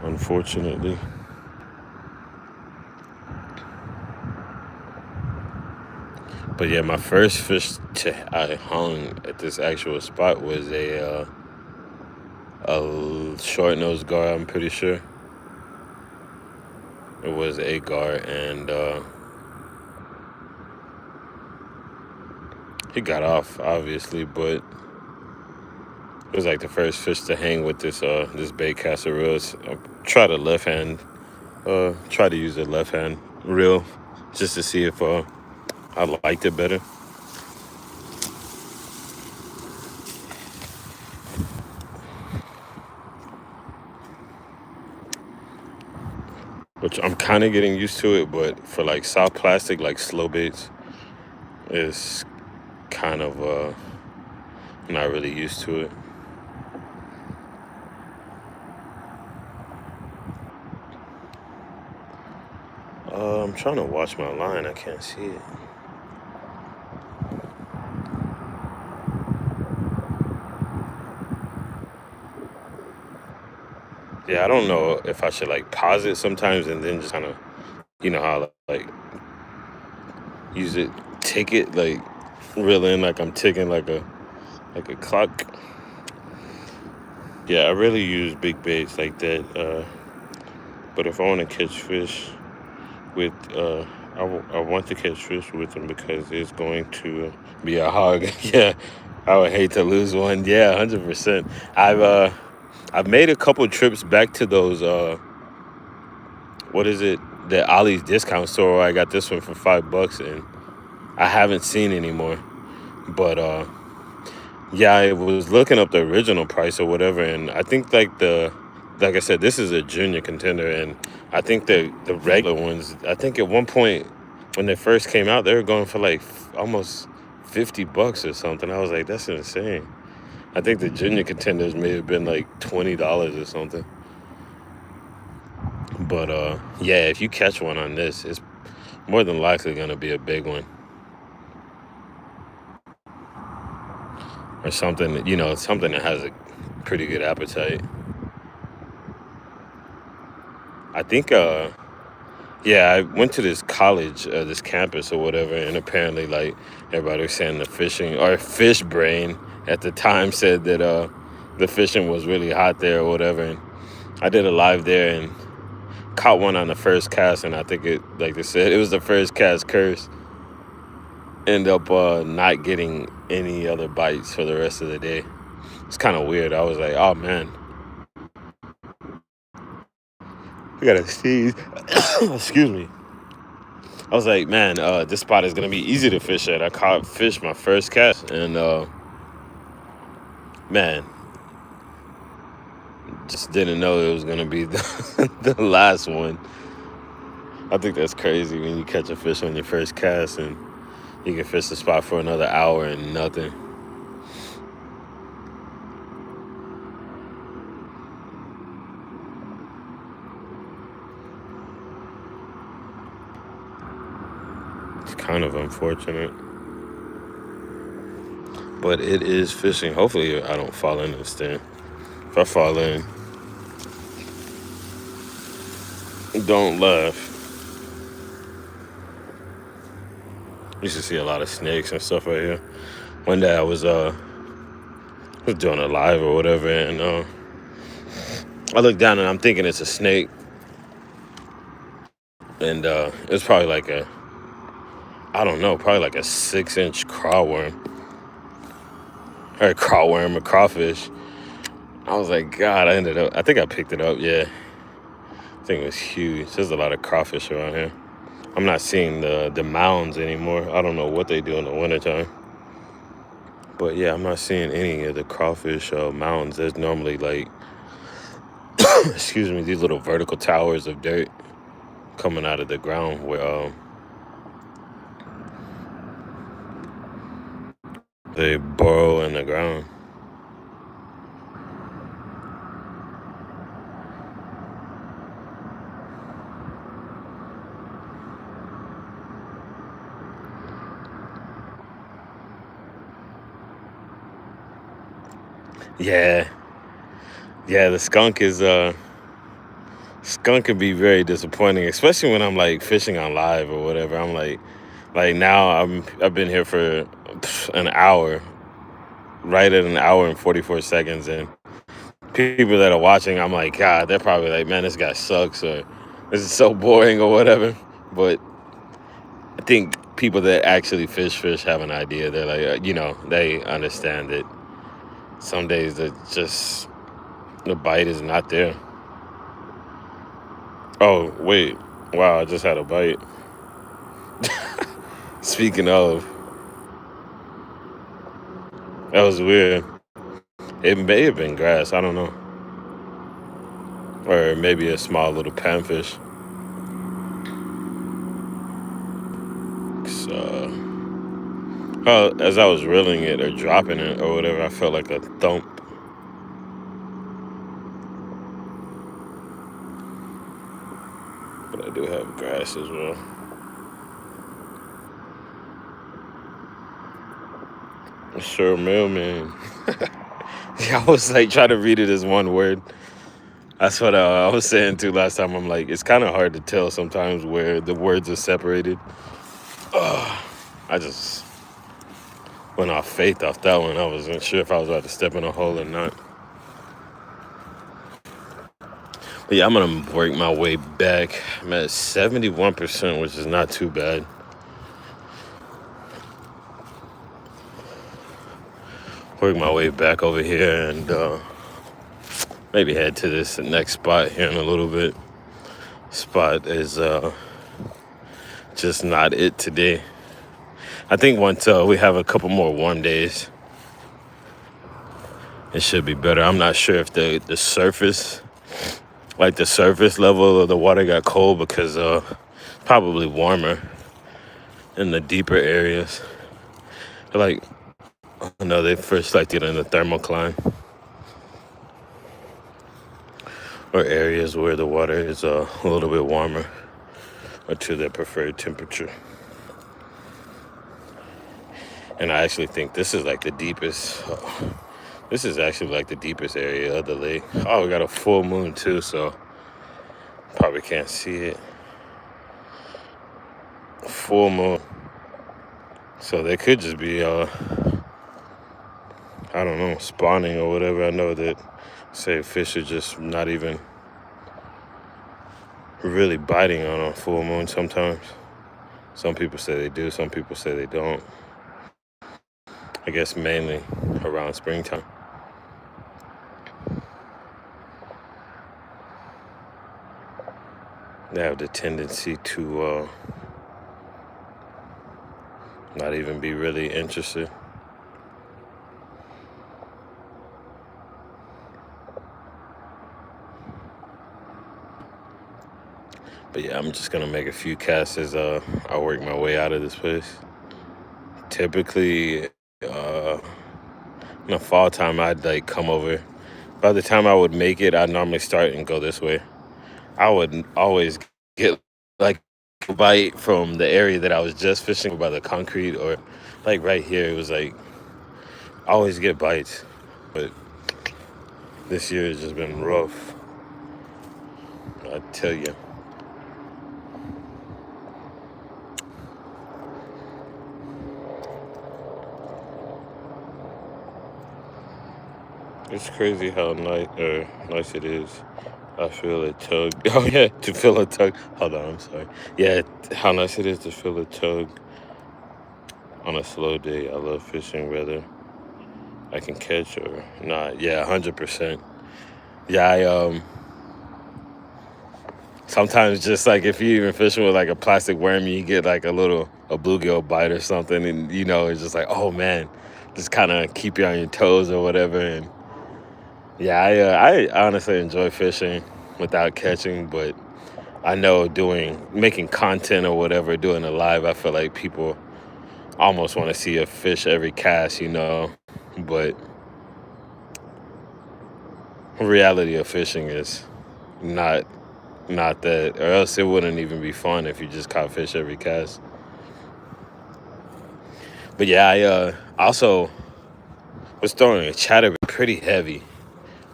unfortunately. But yeah, my first fish I hung at this actual spot was a short nosed gar. I'm pretty sure it was a gar, and he got off obviously, but it was like the first fish to hang with this bait caster reel. I try to use a left hand reel just to see if I liked it better. Which I'm kind of getting used to it, but for like soft plastic, like slow baits, is kind of not really used to it. I'm trying to watch my line. I can't see it. Yeah, I don't know if I should like pause it sometimes and then just kind of, how like use it, take it, like reel in like I'm ticking like a clock. Yeah, I really use big baits like that. But if I want to catch fish with, I want to catch fish with them because it's going to be a hog. Yeah, I would hate to lose one. Yeah, 100%. I've made a couple trips back to those. What is it? The Ollie's discount store where I got this one for $5, and I haven't seen anymore. But yeah, I was looking up the original price or whatever, and I think like I said, this is a junior contender, and I think the regular ones, I think at one point when they first came out, they were going for like almost $50 or something. I was like, that's insane. I think the junior contenders may have been like $20 or something. But yeah, if you catch one on this, it's more than likely gonna be a big one or something. Something that has a pretty good appetite. I think yeah, I went to this college, this campus or whatever, and apparently, like, everybody was saying the fishing, or Fish Brain at the time said that the fishing was really hot there or whatever. And I did a live there and caught one on the first cast, and I think like they said, it was the first cast curse. End up not getting any other bites for the rest of the day. It's kind of weird. I was like, oh man, I gotta sneeze. Excuse me. I was like, man, this spot is gonna be easy to fish at. I caught fish my first cast, and man, just didn't know it was gonna be the last one. I think that's crazy when you catch a fish on your first cast and you can fish the spot for another hour and nothing. It's kind of unfortunate. But it is fishing. Hopefully I don't fall in this thing. If I fall in, don't laugh. You should see a lot of snakes and stuff right here. One day I was doing a live or whatever, and I looked down and I'm thinking it's a snake, and it's probably like I don't know, probably like a 6-inch crawworm, or a crawworm, a crawfish. I was like, God, I think I picked it up. Yeah, I think it was huge. There's a lot of crawfish around here. I'm not seeing the mounds anymore. I don't know what they do in the wintertime. But yeah, I'm not seeing any of the crawfish mounds. There's normally like, excuse me, these little vertical towers of dirt coming out of the ground where they burrow in the ground. Yeah, yeah. The skunk can be very disappointing, especially when I'm like fishing on live or whatever. I'm like now I've been here for an hour, right at an hour and 44 seconds, and people that are watching, I'm like, God, they're probably like, man, this guy sucks, or this is so boring or whatever. But I think people that actually fish have an idea. They're like, they understand that some days that just the bite is not there. Oh, wait. Wow, I just had a bite. Speaking of, that was weird. It may have been grass. I don't know. Or maybe a small little panfish. So, as I was reeling it or dropping it or whatever, I felt like a thump. But I do have grass as well. Sure, mailman. Yeah, I was like trying to read it as one word. That's what I was saying too last time. I'm like, it's kind of hard to tell sometimes where the words are separated. I just went off faith off that one. I wasn't sure if I was about to step in a hole or not. But yeah, I'm gonna work my way back. I'm at 71%, which is not too bad. Work my way back over here and maybe head to this next spot here in a little bit. Spot is just not it today. I think once we have a couple more warm days, it should be better. I'm not sure if the surface, like the surface level of the water got cold because probably warmer in the deeper areas. Like, no, they first liked it in the thermocline or areas where the water is a little bit warmer or to their preferred temperature. And I actually think this is like the deepest. This is actually like the deepest area of the lake. Oh, we got a full moon too, so probably can't see it. Full moon. So they could just be, I don't know, spawning or whatever. I know that, say, fish are just not even really biting on a full moon sometimes. Some people say they do, some people say they don't. I guess mainly around springtime. They have the tendency to not even be really interested. But yeah, I'm just gonna make a few casts as I work my way out of this place. Typically, in the fall time, I'd like come over. By the time I would make it, I'd normally start and go this way. I would always get like a bite from the area that I was just fishing by the concrete, or like right here. It was like I always get bites, but this year has just been rough. I tell you. It's crazy how nice it is. I feel a tug. Oh yeah, to feel a tug. Hold on, I'm sorry. Yeah, how nice it is to feel a tug on a slow day. I love fishing whether I can catch or not. Yeah, 100%. Yeah, I sometimes just like if you even fishing with like a plastic worm, you get like a bluegill bite or something, and it's just like, oh man, just kind of keep you on your toes or whatever. And yeah, I honestly enjoy fishing without catching, but I know making content or whatever, doing it live, I feel like people almost want to see a fish every cast. But reality of fishing is not not that, or else it wouldn't even be fun if you just caught fish every cast. But yeah, I also was throwing a chatterbait pretty heavy.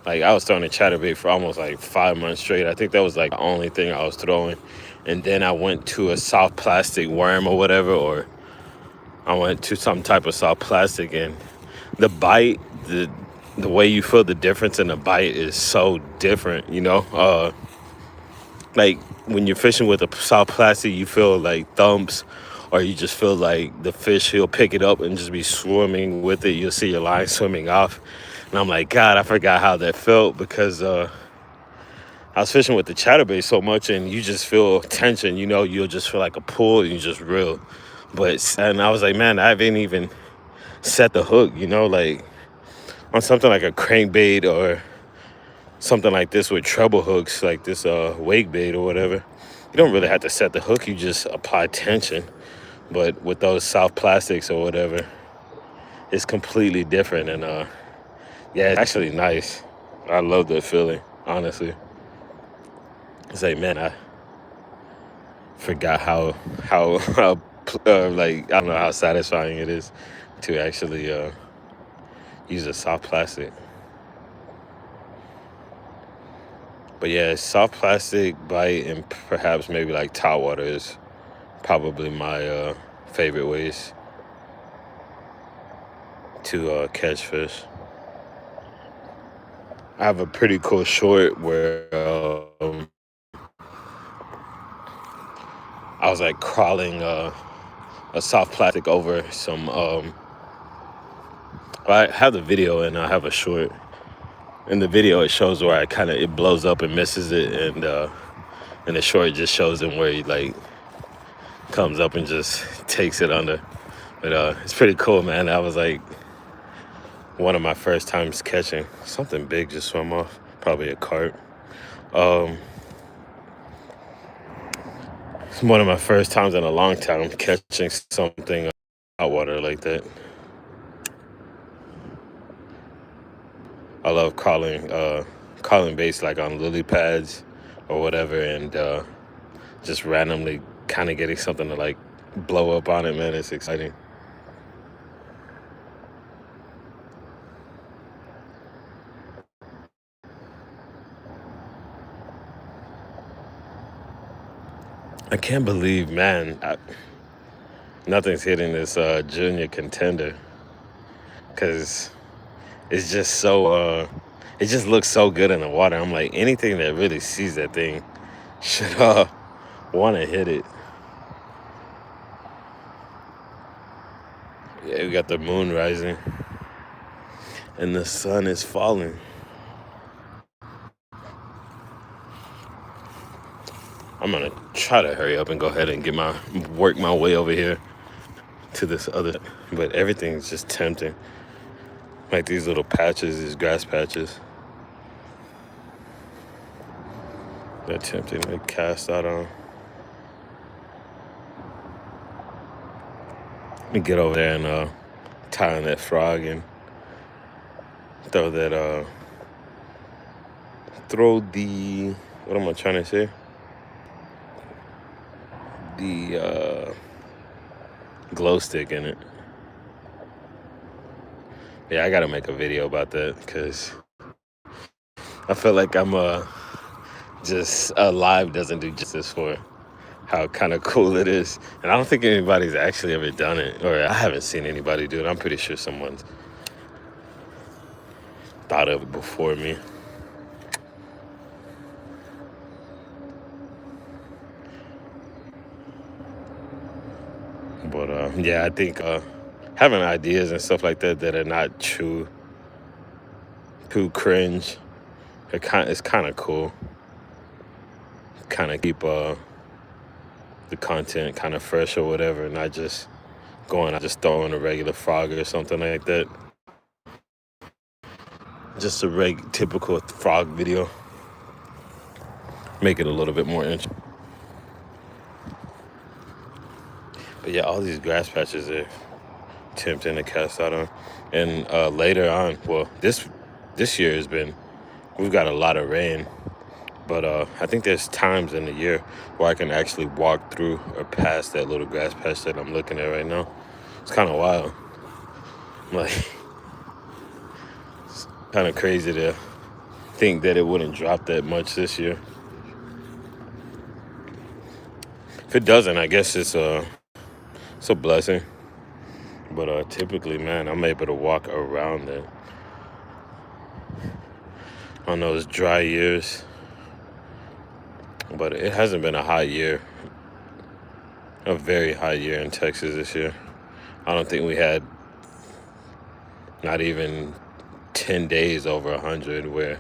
Like I was throwing a chatterbait for almost like 5 months straight. I think that was like the only thing I was throwing. And then I went to a soft plastic worm or whatever, or I went to some type of soft plastic, and the bite, the way you feel the difference in the bite is so different. Like when you're fishing with a soft plastic, you feel like thumps, or you just feel like the fish, he'll pick it up and just be swimming with it. You'll see your line swimming off. And I'm like, God, I forgot how that felt, because I was fishing with the chatterbait so much, and you just feel tension. You'll just feel like a pull, and you just reel. And I was like, man, I haven't even set the hook, like on something like a crankbait or something like this with treble hooks, like this wake bait or whatever. You don't really have to set the hook, you just apply tension. But with those soft plastics or whatever, it's completely different. And yeah, it's actually nice. I love that feeling, honestly. It's like, man, I forgot how like, I don't know how satisfying it is to actually use a soft plastic. But yeah, soft plastic bite and perhaps maybe like towel water is probably my favorite ways to catch fish. I have a pretty cool short where I was like crawling a soft plastic over some. I have the video and I have a short. In the video, it shows where it blows up and misses it, and in the short, it just shows him where he like comes up and just takes it under. But it's pretty cool, man. That was like one of my first times catching something big. Just swam off, probably a carp. It's one of my first times in a long time catching something out water like that. I love calling baits like on lily pads or whatever, and just randomly kind of getting something to like blow up on it, man. It's exciting. I can't believe, man, nothing's hitting this junior contender, because it's just it just looks so good in the water. I'm like, anything that really sees that thing should want to hit it. Yeah, we got the moon rising and the sun is falling. I'm gonna try to hurry up and go ahead and work my way over here to this other, but everything's just tempting. Like these little patches, these grass patches. They're tempting to cast out on. and get over there and tie on that frog and throw that throw the, what am I trying to say? The glow stick in it. Yeah, I gotta make a video about that because I feel like I'm just live doesn't do justice for how kind of cool it is. And I don't think anybody's actually ever done it, or I haven't seen anybody do it. I'm pretty sure someone's thought of it before me. But yeah, I think having ideas and stuff like that that are not too cringe, it's kind of cool. Kind of keep the content kind of fresh or whatever, not just throwing a regular frog or something like that. Just a typical frog video. Make it a little bit more interesting. But yeah, all these grass patches are tempting to cast out on. And later on, well, this year we've got a lot of rain. But I think there's times in the year where I can actually walk through or past that little grass patch that I'm looking at right now. It's kind of wild. Like, it's kind of crazy to think that it wouldn't drop that much this year. If it doesn't, I guess it's a blessing. But typically, man, I'm able to walk around it on those dry years. But it hasn't been a very hot year in Texas this year. I don't think we had not even 10 days over 100, where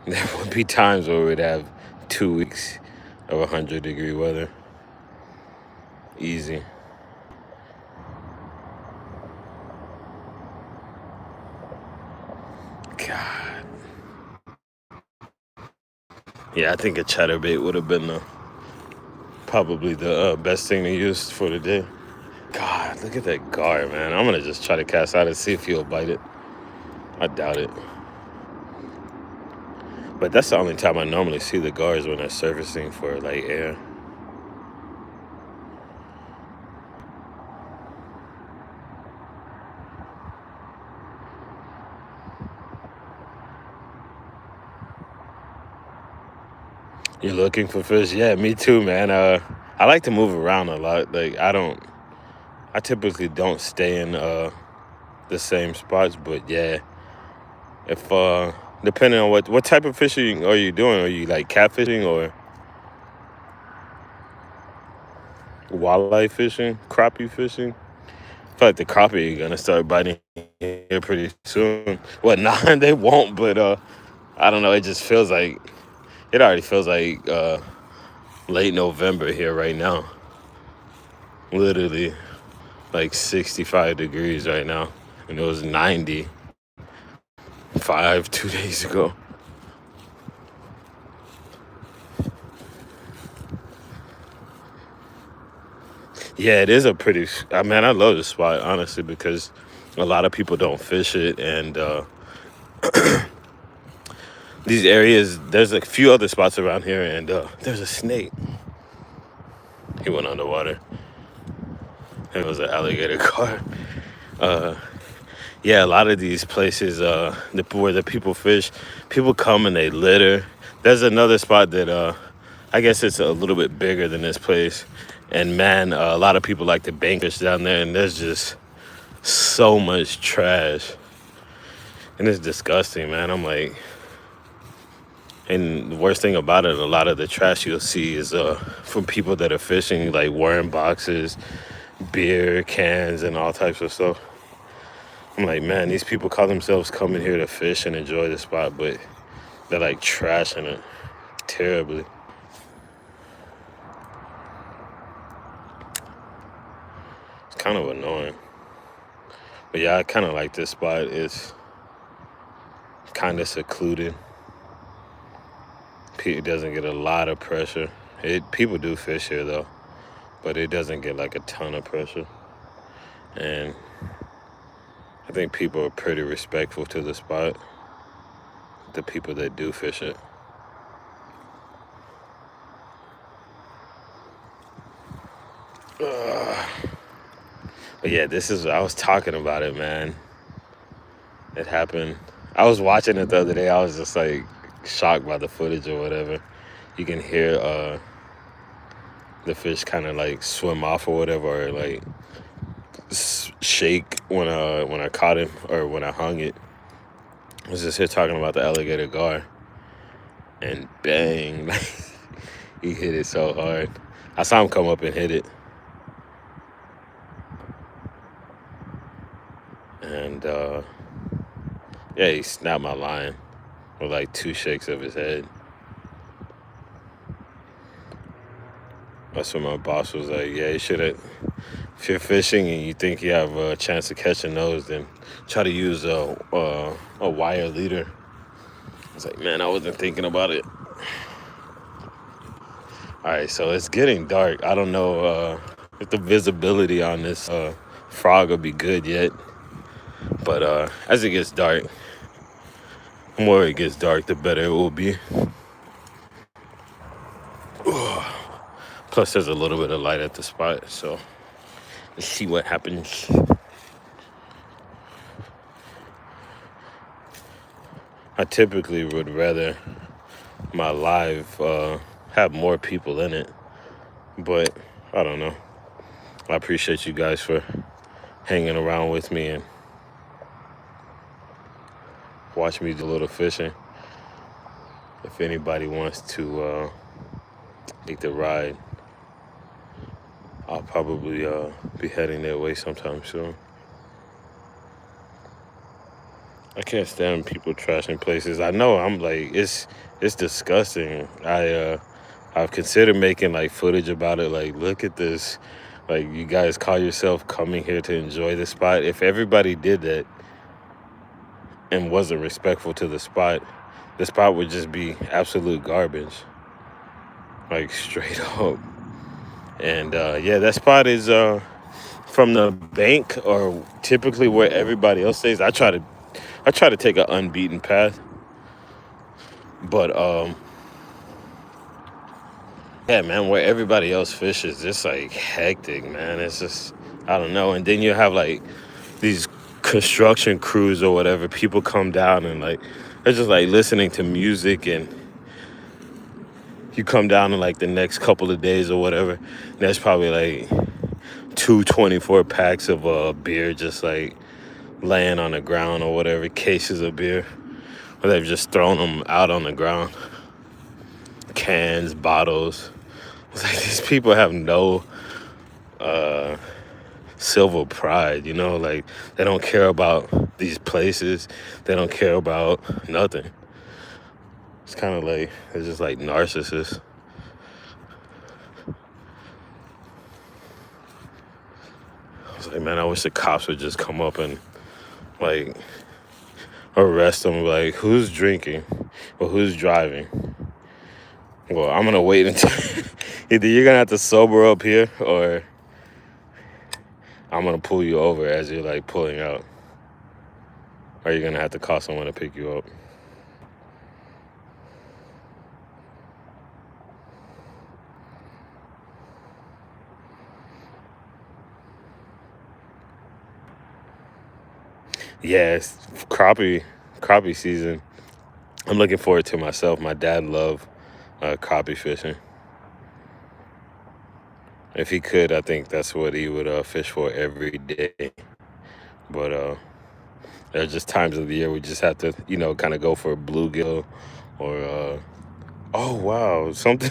there would be times where we'd have 2 weeks of 100-degree weather. Easy. God. Yeah, I think a chatterbait would have been probably the best thing to use for the day. God, look at that gar, man. I'm going to just try to cast out and see if he'll bite it. I doubt it. But that's the only time I normally see the gars, when they're surfacing for, like, air. You're looking for fish? Yeah, me too, man. I like to move around a lot. Like, I typically don't stay in the same spots, but yeah, if depending on what type of fishing are you doing? Are you like catfishing or wildlife fishing, crappie fishing? I feel like the crappie are gonna start biting here pretty soon. Well, nah, they won't, but I don't know. It already feels like late November here right now. Literally like 65 degrees right now, and it was 95 2 days ago. Yeah, it is I love this spot, honestly, because a lot of people don't fish it, and these areas, there's a few other spots around here, and there's a snake. He went underwater. It was an alligator car. Yeah, a lot of these places where the people fish, people come and they litter. There's another spot that I guess it's a little bit bigger than this place. And man, a lot of people like to bank fish down there, and there's just so much trash. And it's disgusting, man. I'm like, and the worst thing about it, a lot of the trash you'll see is from people that are fishing, like worm boxes, beer cans, and all types of stuff. I'm like, man, these people call themselves coming here to fish and enjoy the spot, but they're like trashing it terribly. It's kind of annoying. But yeah, I kind of like this spot. It's kind of secluded. It doesn't get a lot of pressure. People do fish here though, but it doesn't get like a ton of pressure. And I think people are pretty respectful to the spot, the people that do fish it. But yeah, I was talking about it, man. It happened. I was watching it the other day. I was just like shocked by the footage or whatever. You can hear the fish kind of like swim off or whatever, or like shake when I caught him or when I hung it. I was just here talking about the alligator gar, and bang, he hit it so hard. I saw him come up and hit it, and yeah, he snapped my line with like 2 shakes of his head. That's when my boss was like, "Yeah, you should have. If you're fishing and you think you have a chance to catch a nose, then try to use a wire leader." I was like, "Man, I wasn't thinking about it." All right, so it's getting dark. I don't know if the visibility on this frog will be good yet, but as it gets dark, the more it gets dark, the better it will be. Plus, there's a little bit of light at the spot, so let's see what happens. I typically would rather my live have more people in it, but I don't know. I appreciate you guys for hanging around with me and watch me do a little fishing. If anybody wants to take the ride, I'll probably be heading their way sometime soon. I can't stand people trashing places. I know I'm like it's disgusting. I've considered making like footage about it. Like, look at this. Like, you guys call yourself coming here to enjoy the spot. If everybody did that and wasn't respectful to the spot would just be absolute garbage. Like, straight up. And yeah, that spot is from the bank or typically where everybody else stays. I try to take an unbeaten path. But yeah, man, where everybody else fishes, it's like hectic, man. It's just, I don't know. And then you have like these construction crews or whatever. People come down and like they're just like listening to music, and you come down in like the next couple of days or whatever. There's probably like 2 24 packs of beer just like laying on the ground or whatever, cases of beer, or they've just thrown them out on the ground. Cans, bottles. It's like these people have no civil pride, you know, like they don't care about these places. They don't care about nothing. It's kind of like they're just like narcissists. I was like, man, I wish the cops would just come up and like arrest them. Like, who's drinking or who's driving? Well, I'm gonna wait until either you're gonna have to sober up here or I'm gonna pull you over as you're like pulling out. Or you're gonna have to call someone to pick you up. Yeah, it's crappie season. I'm looking forward to myself. My dad loved crappie fishing. If he could, I think that's what he would fish for every day. But there are just times of the year we just have to, you know, kind of go for a bluegill or oh wow, something.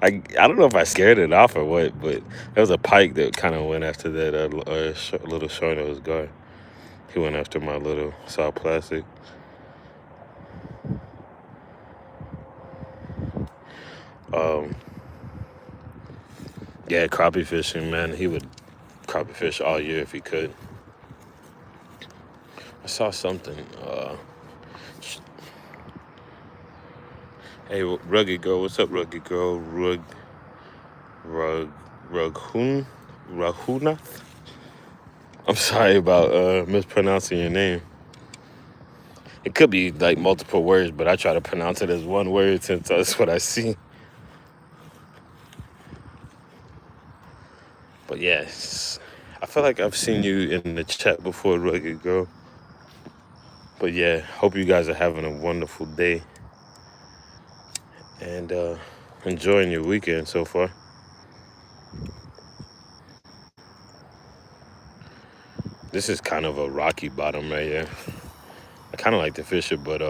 I don't know if I scared it off or what, but there was a pike that kind of went after that little short nose guy. He went after my little soft plastic. Um, yeah, crappie fishing, man. He would crappie fish all year if he could. I saw something. Hey, Rugged Girl, what's up, Rugged Girl? Rug, Raghun, Rahunath? I'm sorry about mispronouncing your name. It could be like multiple words, but I try to pronounce it as one word since that's what I see. But yes, I feel like I've seen you in the chat before, Rugged Girl. But yeah, hope you guys are having a wonderful day and enjoying your weekend so far. This is kind of a rocky bottom right here. I kind of like to fish it, but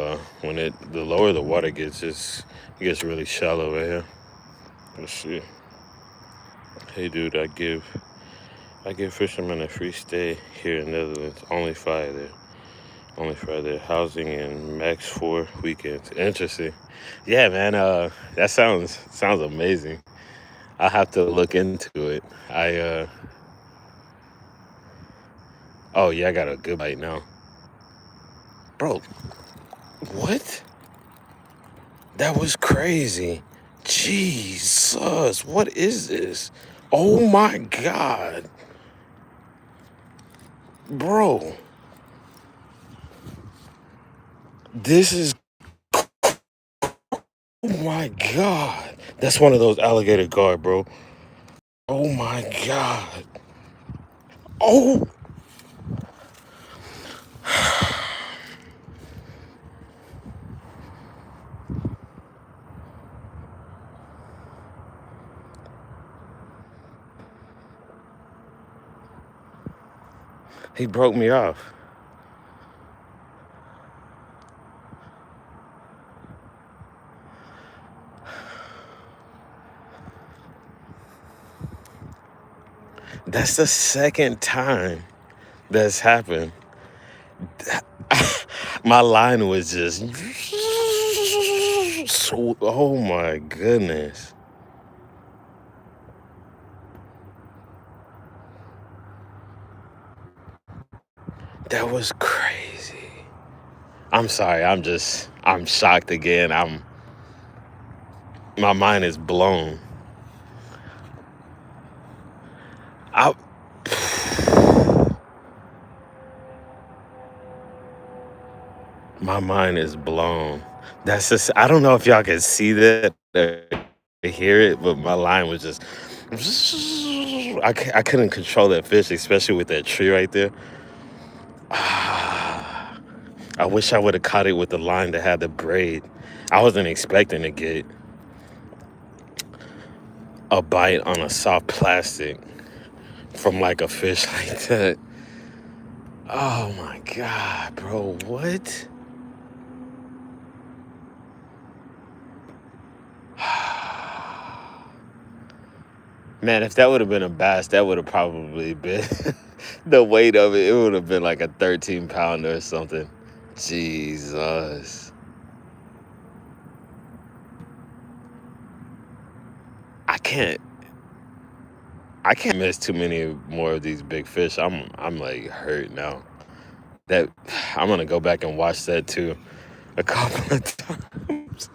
when the lower the water gets, it gets really shallow right here. Let's see. Hey, dude, I give fishermen a free stay here in Netherlands. Only fly there. Only fly there. Housing and max 4 weekends. Interesting. Yeah, man. That sounds amazing. I have to look into it. Oh yeah, I got a good bite now, bro. What? That was crazy. Jesus, what is this? Oh my God, bro. This is, oh my God. That's one of those alligator guard, bro. Oh my God. Oh, he broke me off. That's the second time that's happened. My line was just, so, oh my goodness. That was crazy. I'm sorry. I'm shocked again. My mind is blown. I, my mind is blown. That's just, I don't know if y'all can see that or hear it, but my line was just, I couldn't control that fish, especially with that tree right there. I wish I would have caught it with the line that had the braid. I wasn't expecting to get a bite on a soft plastic from like a fish like that. Oh my God, bro, what? Man, if that would have been a bass, that would have probably been the weight of it. It would have been like a 13-pounder or something. Jesus. I can't I can't miss too many more of these big fish. I'm like hurt now. That I'm gonna go back and watch that too a couple of times.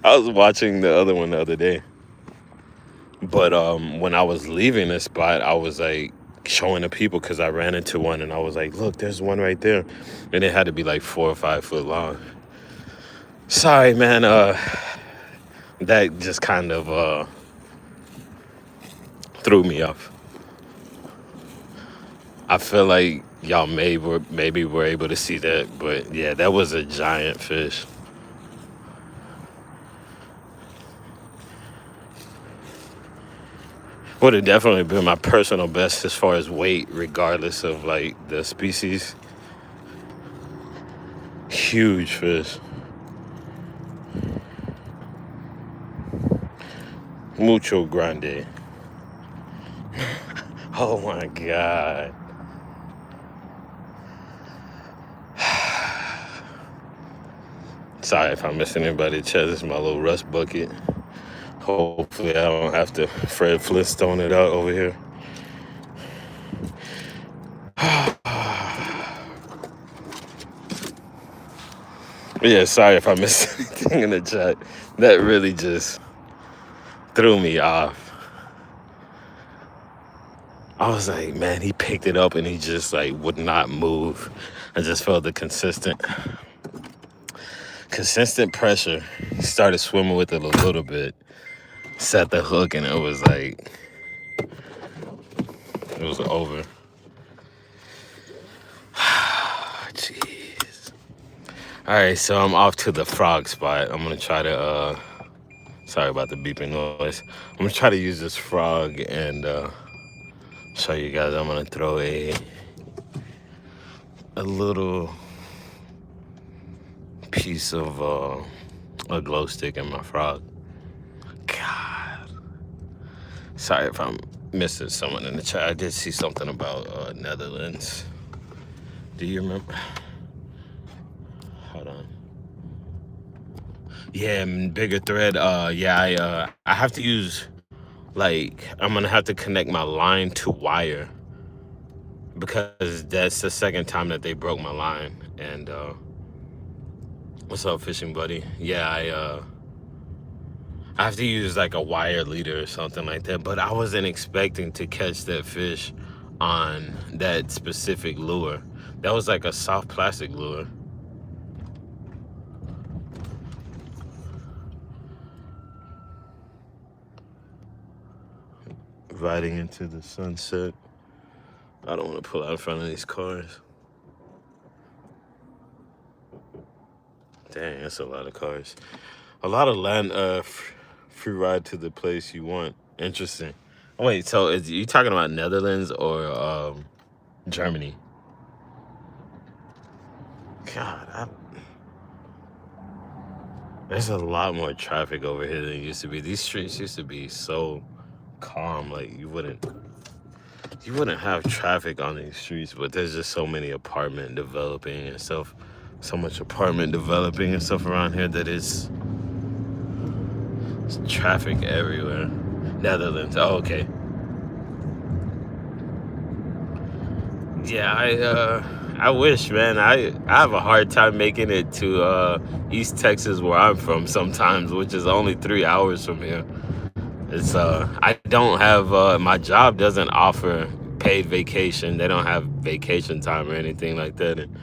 I was watching the other one the other day. But when I was leaving this spot, I was like showing the people because I ran into one and I was like, look, there's one right there. And it had to be like 4 or 5 foot long. Sorry, man. That just kind of threw me off. I feel like y'all maybe were able to see that, but yeah, that was a giant fish. Would have definitely been my personal best as far as weight, regardless of like the species. Huge fish. Mucho grande. Oh my God. Sorry if I'm missing anybody. Chest, this is my little rust bucket. Hopefully I don't have to Fred Flintstone it out over here. Yeah, sorry if I missed anything in the chat. That really just threw me off. I was like, man, he picked it up and he just like would not move. I just felt the consistent pressure. He started swimming with it a little bit, set the hook, and it was like, it was over. Jeez. All right, so I'm off to the frog spot. I'm gonna try to sorry about the beeping noise. I'm gonna try to use this frog and show you guys. I'm gonna throw a little piece of a glow stick in my frog. God, sorry if I'm missing someone in the chat. I did see something about Netherlands. Do you remember? Hold on. Yeah, bigger thread. Yeah, I have to use, like, I'm gonna have to connect my line to wire because that's the second time that they broke my line. And what's up, fishing buddy? Yeah, I have to use like a wire leader or something like that. But I wasn't expecting to catch that fish on that specific lure. That was like a soft plastic lure. Riding into the sunset. I don't want to pull out in front of these cars. Dang, that's a lot of cars. A lot of land, free ride to the place you want. Interesting. Oh, wait, so is you talking about Netherlands or Germany? God, there's a lot more traffic over here than it used to be. These streets used to be so calm, like you wouldn't have traffic on these streets, but there's just so many apartment developing and stuff. So much apartment developing and stuff around here that it's traffic everywhere. Netherlands. Oh, okay. Yeah, I wish, man. I have a hard time making it to East Texas where I'm from sometimes, which is only 3 hours from here. It's I don't have my job doesn't offer paid vacation. They don't have vacation time or anything like that. And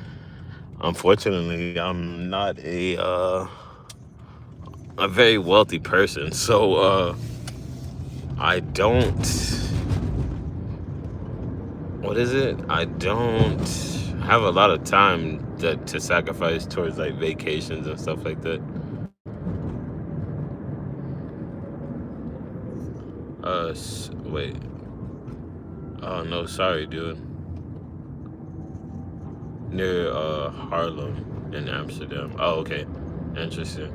unfortunately, I'm not a very wealthy person, so I don't. What is it? I don't have a lot of time to sacrifice towards like vacations and stuff like that. Wait. Oh no, sorry, dude. Near Harlem in Amsterdam. Oh, okay. Interesting.